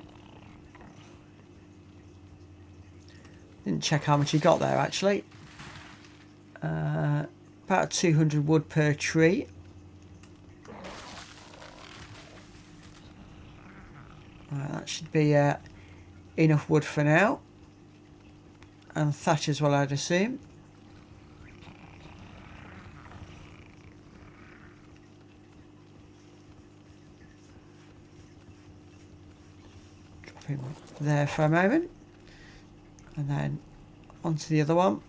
Didn't check how much he got there actually. About 200 wood per tree. Right, that should be enough wood for now. And thatch as well, I'd assume. Drop him there for a moment. And then onto the other one.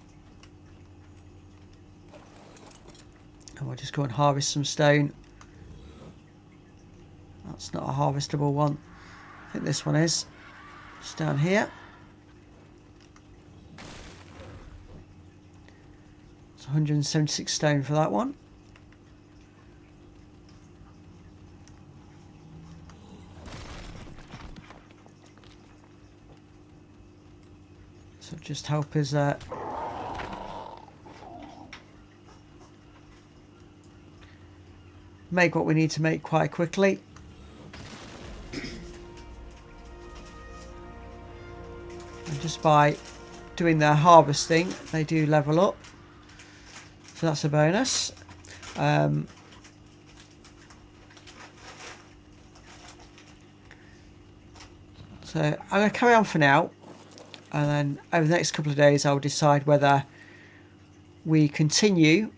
And we'll just go and harvest some stone. That's not a harvestable one. I think this one is. Just down here. It's 176 stone for that one. So just help us make what we need to make quite quickly. And just by doing their harvesting, they do level up. So that's a bonus. So I'm going to carry on for now, and then over the next couple of days I'll decide whether we continue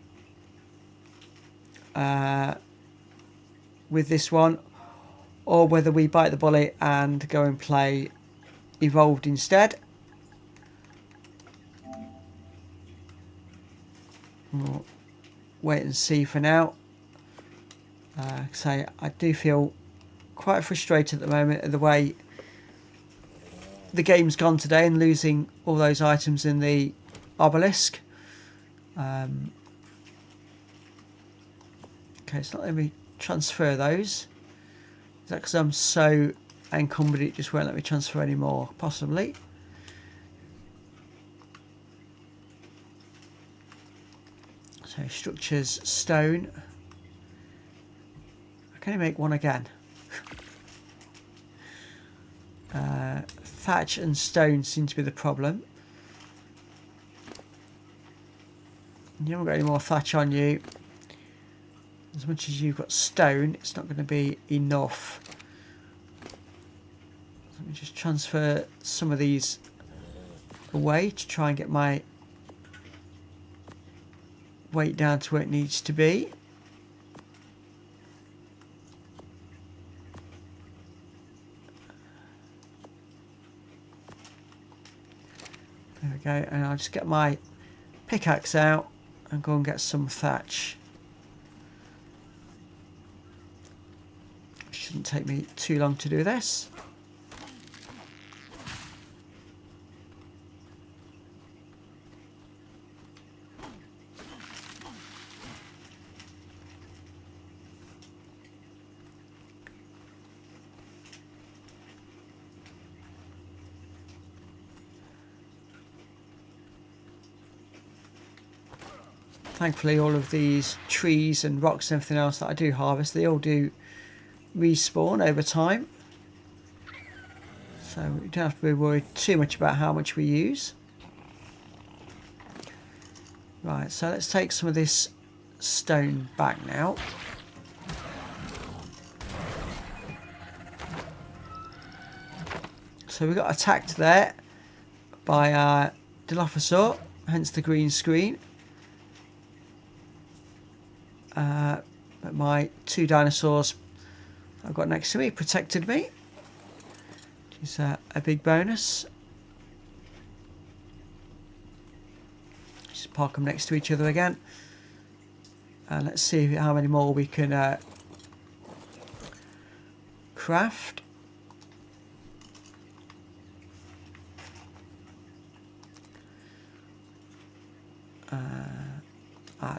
with this one, or whether we bite the bullet and go and play Evolved instead. We'll wait and see for now. So I do feel quite frustrated at the moment at the way the game's gone today and losing all those items in the obelisk. Okay, it's not letting me transfer those. Is that because I'm so encumbered it just won't let me transfer anymore? Possibly. So structures, stone. I can only make one again. Thatch and stone seem to be the problem. You haven't got any more thatch on you. As much as you've got stone, it's not going to be enough. Let me just transfer some of these away to try and get my weight down to where it needs to be. There we go, and I'll just get my pickaxe out and go and get some thatch. Shouldn't take me too long to do this. Thankfully all of these trees and rocks and everything else that I do harvest, they all do respawn over time. So we don't have to be worried too much about how much we use. Right, so let's take some of this stone back now. So we got attacked there by Dilophosaur, hence the green screen. But my two dinosaurs I've got next to me protected me, which is a big bonus. Just park them next to each other again, and let's see how many more we can craft.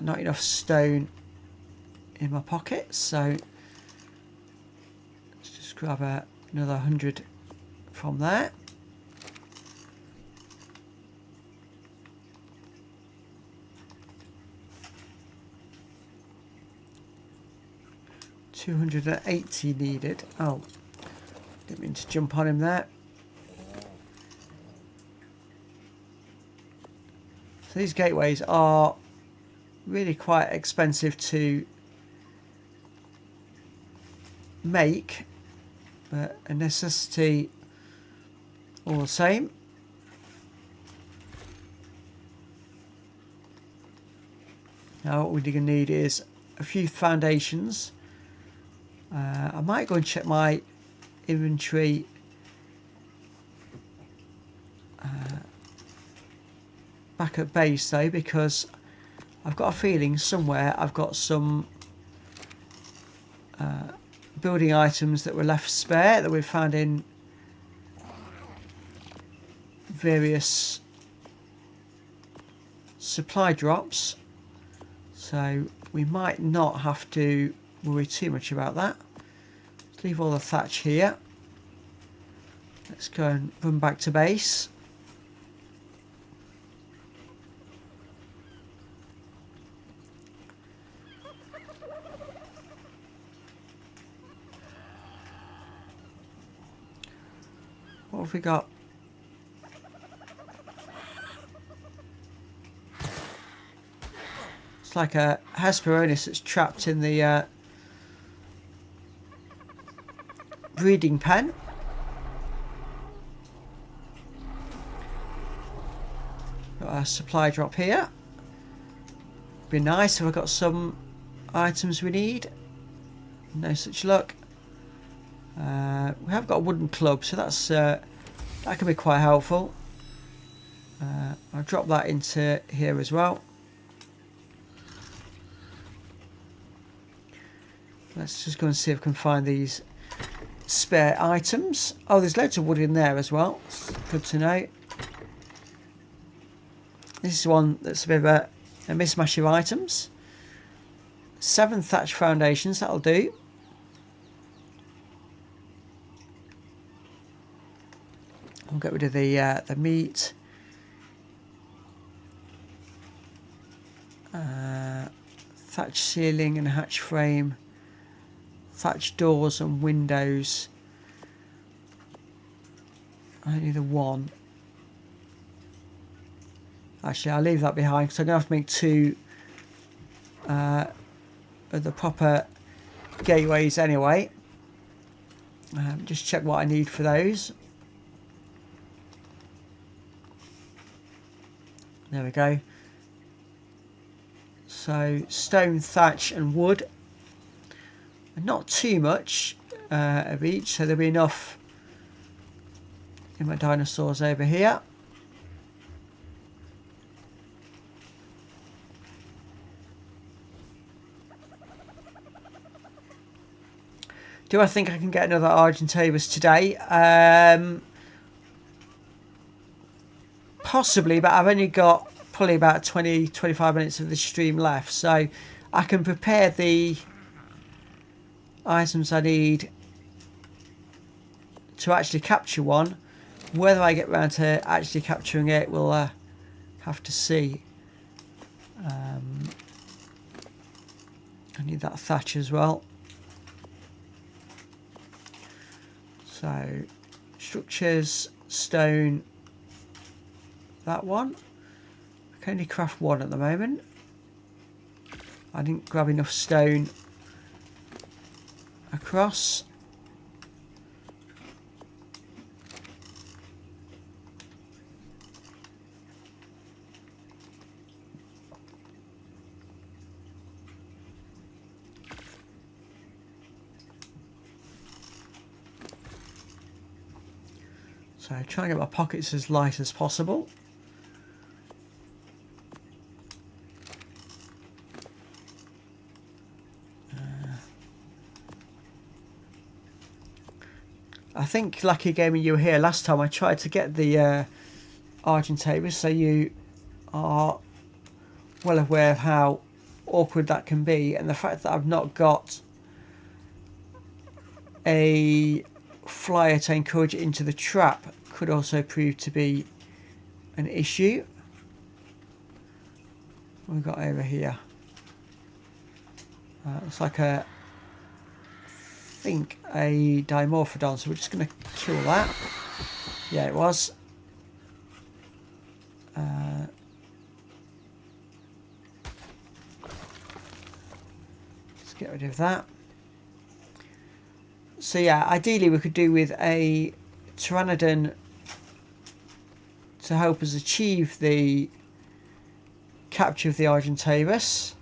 Not enough stone in my pocket, so let's just grab another 100 from there. $280 needed. Oh, didn't mean to jump on him there. So these gateways are really quite expensive to make, but a necessity all the same. Now what we're going to need is a few foundations. I might go and check my inventory back at base though, because I've got a feeling somewhere I've got some building items that were left spare that we've found in various supply drops, so we might not have to worry too much about that. Let's leave all the thatch here. Let's go and run back to base. What have we got? It's like a Hesperornis that's trapped in the breeding pen. Got a supply drop here. Be nice if I got some items we need. No such luck. We have got a wooden club, so that's that can be quite helpful. I'll drop that into here as well. Let's just go and see if we can find these spare items. Oh, there's loads of wood in there as well. It's good to know. This is one that's a bit of a mismatch of items. 7 thatch foundations, that'll do. We'll get rid of the meat. Thatch ceiling and hatch frame. Thatch doors and windows. Only the one. Actually, I'll leave that behind because I'm going to have to make 2 of the proper gateways anyway. Just check what I need for those. There we go. So stone, thatch and wood. Not too much of each, so there'll be enough in my dinosaurs over here. Do I think I can get another Argentavis today? Possibly, but I've only got probably about 20-25 minutes of the stream left, so I can prepare the items I need to actually capture one. Whether I get around to actually capturing it, we'll have to see. I need that thatch as well. So structures, stone, that one. I can only craft 1 at the moment. I didn't grab enough stone across. So try and get my pockets as light as possible. I think Lucky Gaming, you were here last time. I tried to get the Argentavis, so you are well aware of how awkward that can be, and the fact that I've not got a flyer to encourage it into the trap could also prove to be an issue. What have we got over here? Looks like I think a Dimorphodon, so we're just going to kill that. Yeah, it was. Let's get rid of that. So yeah, ideally we could do with a Pteranodon to help us achieve the capture of the Argentavis.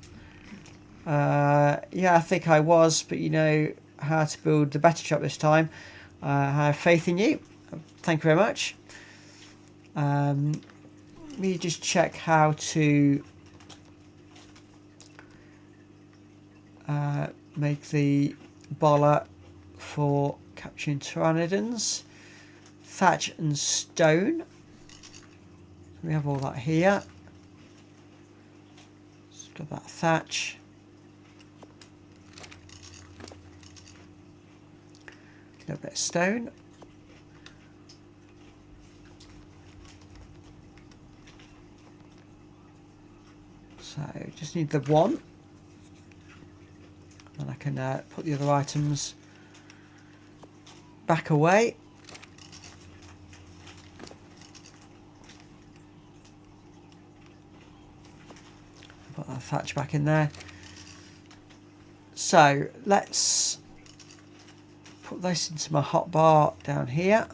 Yeah, I think I was, but you know how to build the better trap this time. I have faith in you. Thank you very much. Let me just check how to make the bolla for capturing Pteranodons. Thatch and stone. We have all that here. Let's grab that thatch. A little bit of stone. So just need the 1. And I can put the other items back away. Put that thatch back in there. So let's put this into my hotbar down here.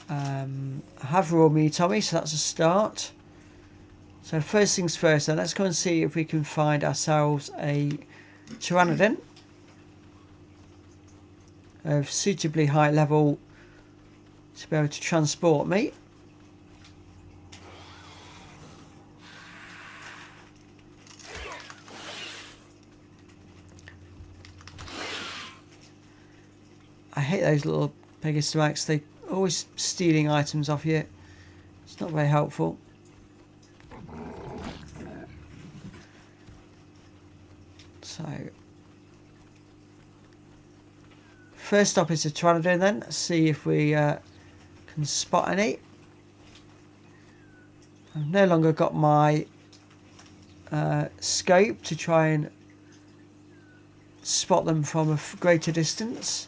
I have raw meat on me, so that's a start. So first things first, then let's go and see if we can find ourselves a pteranodon of suitably high level to be able to transport me. I hate those little Pegasus, they always stealing items off you. It's not very helpful. So first stop is the pteranodon then. Let's see if we can spot any. I've no longer got my scope to try and spot them from a greater distance,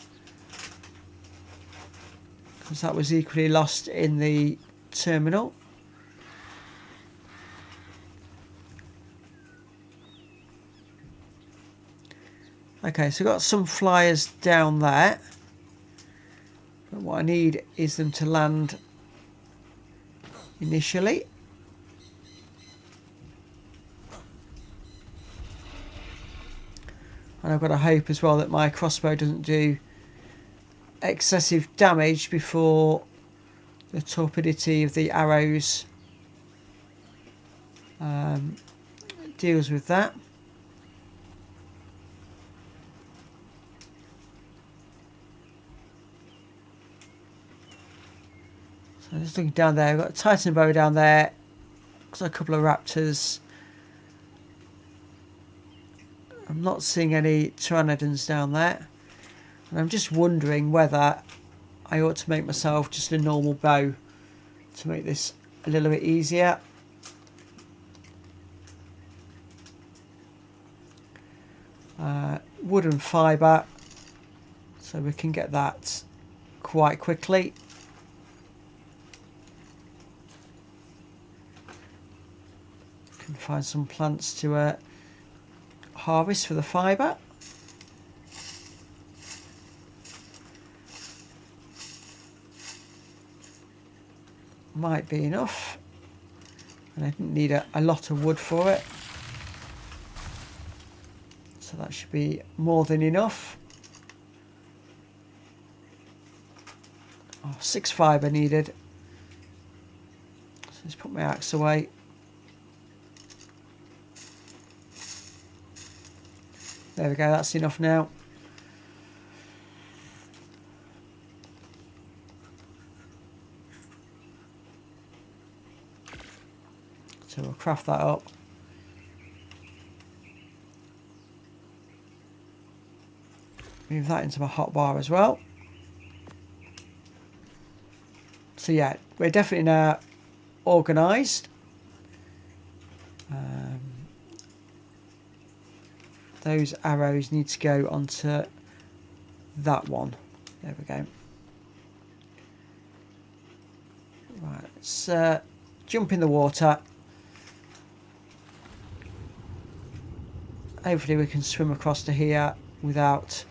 because that was equally lost in the terminal. Okay, so I've got some flyers down there, but what I need is them to land initially. And I've got to hope as well that my crossbow doesn't do excessive damage before the torpidity of the arrows deals with that. So just looking down there, I've got a Titan bow down there, got a couple of raptors. I'm not seeing any pteranodons down there, and I'm just wondering whether I ought to make myself just a normal bow to make this a little bit easier. Wood and fibre, so we can get that quite quickly. Can find some plants to harvest for the fibre. Might be enough, and I didn't need a lot of wood for it, so that should be more than enough. 6 fibre needed, so let's put my axe away. There we go, that's enough now. So we'll craft that up. Move that into my hotbar as well. So yeah, we're definitely now organised. Those arrows need to go onto that one. There we go. Right, let's jump in the water. Hopefully we can swim across to here without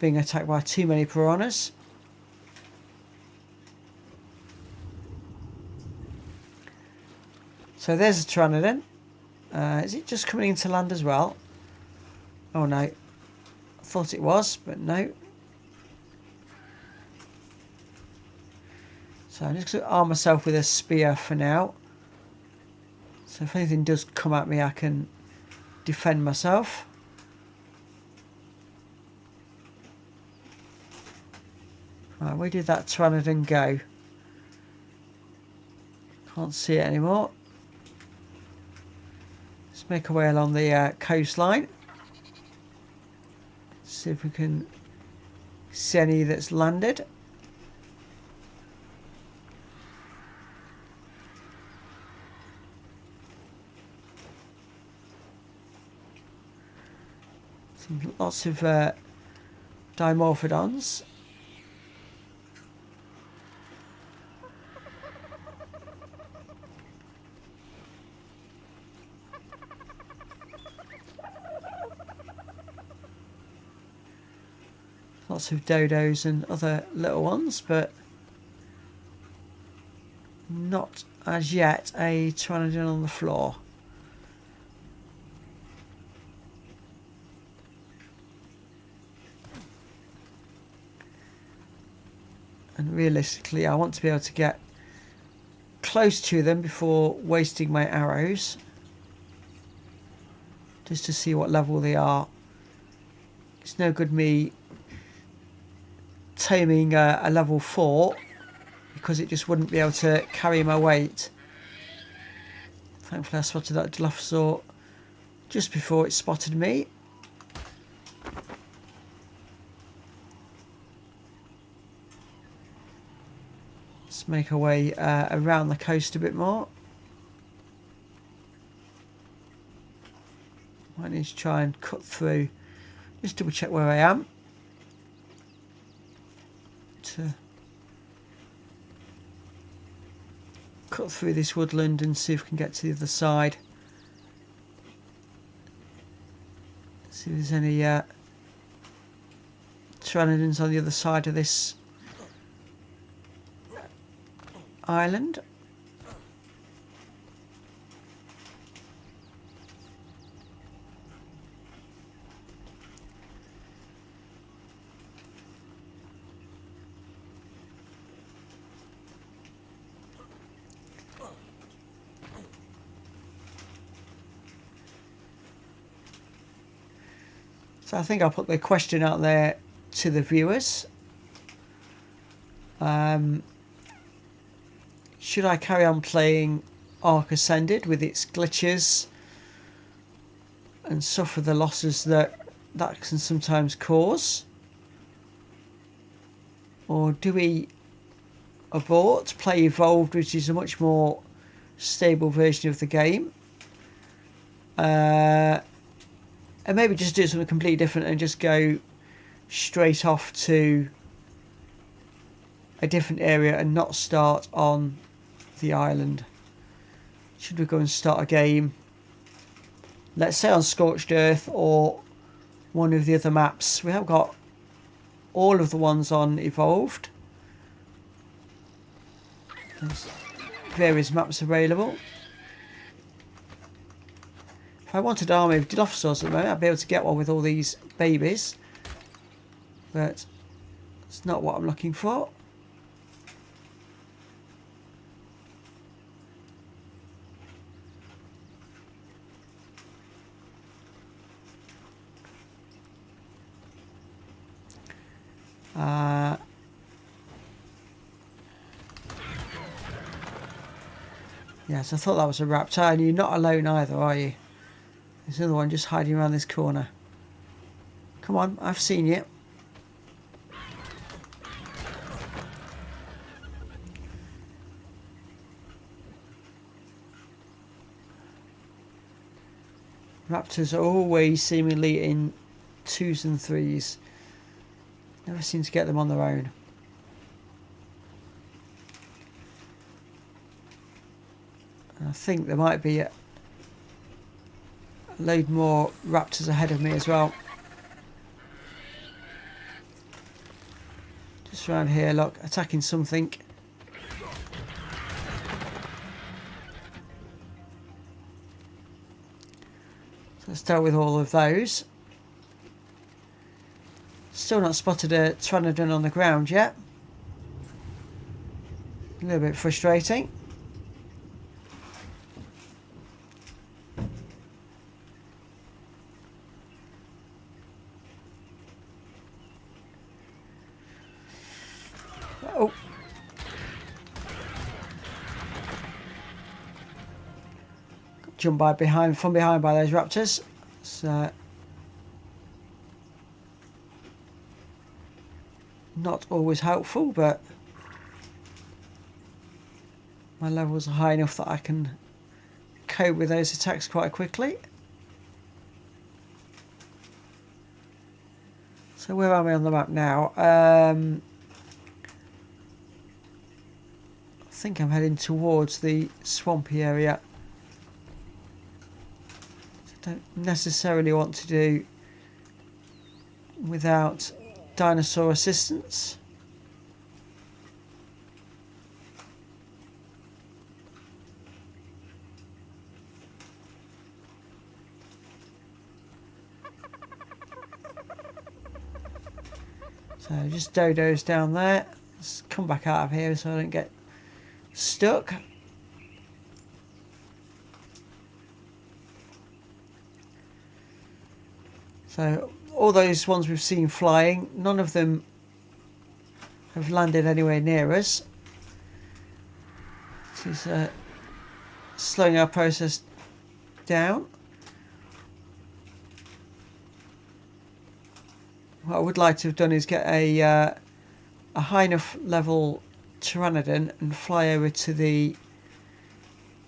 being attacked by too many piranhas. So there's a pteranodon. Is it just coming into land as well? Oh no, I thought it was, but no. So I'm just going to arm myself with a spear for now. So if anything does come at me, I can defend myself. Right, where did that pteranodon go? Can't see it anymore. Let's make our way along the coastline. See if we can see any that's landed. Lots of dimorphodons. Lots of dodos and other little ones, but not as yet a pteranodon on the floor. And realistically, I want to be able to get close to them before wasting my arrows, just to see what level they are. It's no good me taming a level 4 because it just wouldn't be able to carry my weight. Thankfully I spotted that Dilophosaur just before it spotted me. Let's make our way around the coast a bit more. Might need to try and cut through. Just double check where I am. To cut through this woodland and see if we can get to the other side. See if there's any pteranodons on the other side of this island. So I think I'll put the question out there to the viewers. Should I carry on playing Ark Ascended with its glitches and suffer the losses that can sometimes cause? Or do we abort, play Evolved, which is a much more stable version of the game? And maybe just do something completely different and just go straight off to a different area and not start on the island. Should we go and start a game, let's say on Scorched Earth or one of the other maps? We have got all of the ones on Evolved. There's various maps available. If I wanted an army of Dilophosaurs at the moment, I'd be able to get one with all these babies. But it's not what I'm looking for. Yes, I thought that was a raptor, and you're not alone either, are you? There's another one just hiding around this corner. Come on, I've seen you. Raptors are always seemingly in 2s and 3s. Never seem to get them on their own. And I think there might be a load more raptors ahead of me as well. Just around here, look, attacking something. So let's start with all of those. Still not spotted a pteranodon on the ground yet. A little bit frustrating. Oh. Jumped from behind by those raptors. So not always helpful, but my levels are high enough that I can cope with those attacks quite quickly. So where are we on the map now? I think I'm heading towards the swampy area. So I don't necessarily want to do without dinosaur assistance. So just dodos down there. Let's come back out of here so I don't get stuck. So all those ones we've seen flying, none of them have landed anywhere near us. This is slowing our process down. What I would like to have done is get a high enough level Pteranodon and fly over to the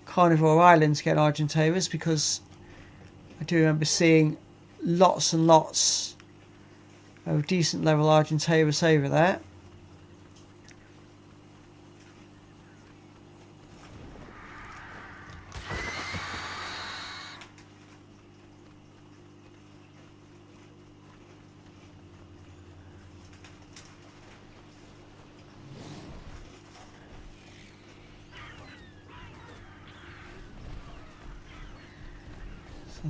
Carnivore Islands to get Argentavis, because I do remember seeing lots and lots of decent level Argentavis over there.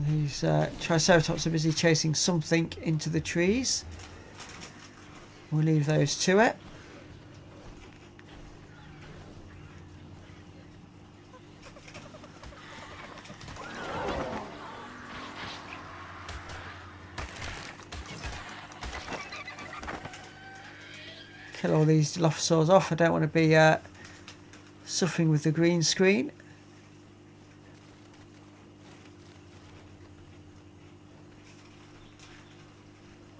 These Triceratops are busy chasing something into the trees. We'll leave those to it. Kill all these Dilophosaurs off. I don't want to be suffering with the green screen.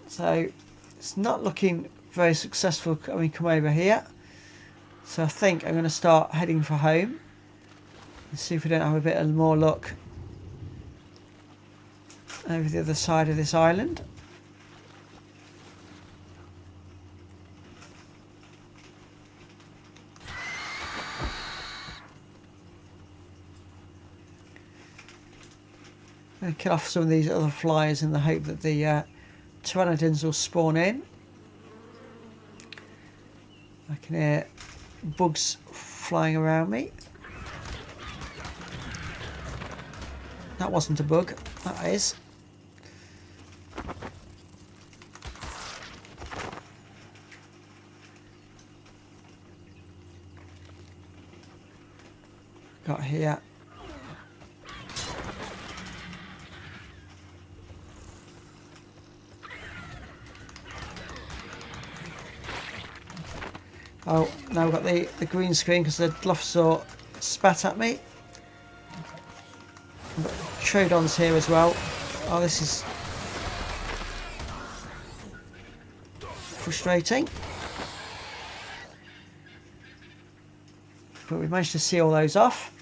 So it's not looking very successful coming come over here. So I think I'm going to start heading for home and see if we don't have a bit of more luck over the other side of this island. I'm going to kill off some of these other flyers in the hope that the Pteranodons will spawn in. I can hear bugs flying around me. That wasn't a bug, that is. Got here. Oh, now we've got the green screen because the Dilophosaur spat at me. I've got Troodons here as well. Oh, this is frustrating. But we managed to see all those off,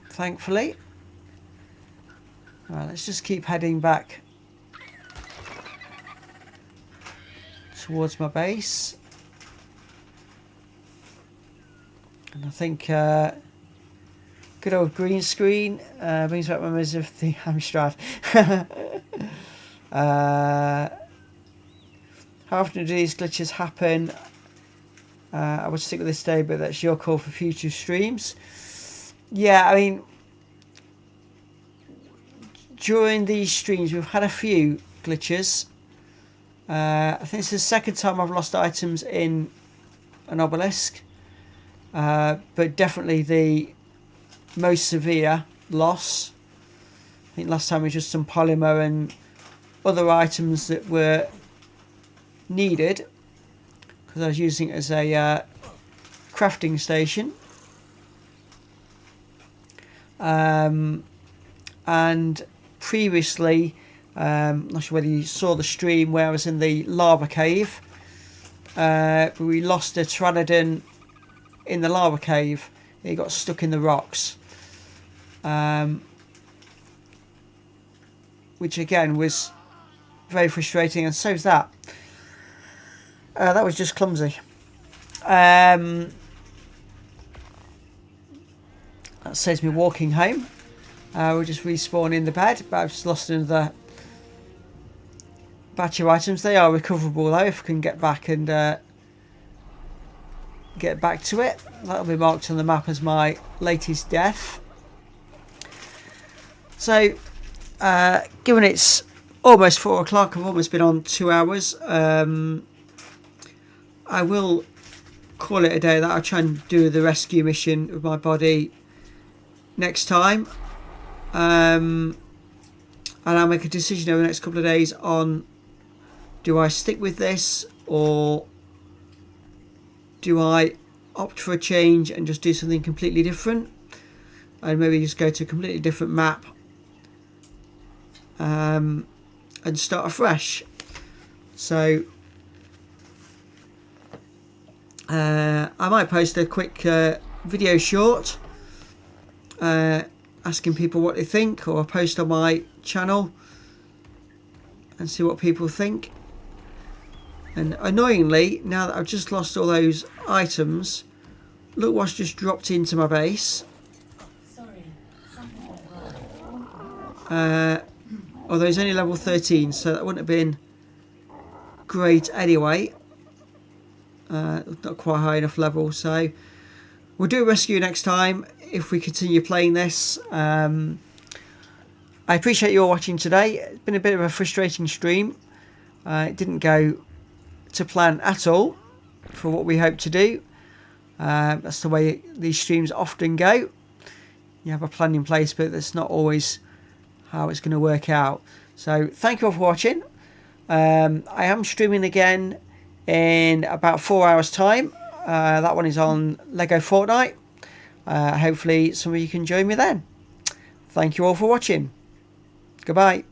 thankfully. Alright, let's just keep heading back towards my base. And I think good old green screen brings back memories of the Amstrad. How often do these glitches happen? I would stick with this day, but that's your call for future streams. Yeah, I mean, during these streams we've had a few glitches. I think it's the second time I've lost items in an obelisk. But definitely the most severe loss. I think last time was just some polymer and other items that were needed because I was using it as a crafting station. And previously, I'm not sure whether you saw the stream where I was in the lava cave. We lost a Pteranodon in the lava cave. He got stuck in the rocks, which again was very frustrating, and so's that. That was just clumsy. That saves me walking home. We'll just respawn in the bed, but I've just lost another batch of items. They are recoverable though if I can get back and get back to it. That'll be marked on the map as my latest death. So given it's almost 4 o'clock, I've almost been on 2 hours. I will call it a day. That I'll try and do the rescue mission with my body next time. And I'll make a decision over the next couple of days on, do I stick with this, or do I opt for a change and just do something completely different, and maybe just go to a completely different map and start afresh. So I might post a quick video short asking people what they think, or post on my channel and see what people think. And annoyingly, now that I've just lost all those items, look what's just dropped into my base. Sorry, something went wrong. Although it's only level 13, so that wouldn't have been great anyway. Not quite high enough level, so we'll do a rescue next time if we continue playing this. I appreciate you all watching today. It's been a bit of a frustrating stream. It didn't go to plan at all for what we hope to do. That's the way these streams often go. You have a plan in place, but that's not always how it's going to work out. So thank you all for watching. I am streaming again in about 4 hours time. That one is on Lego Fortnite. Hopefully some of you can join me then. Thank you all for watching. Goodbye.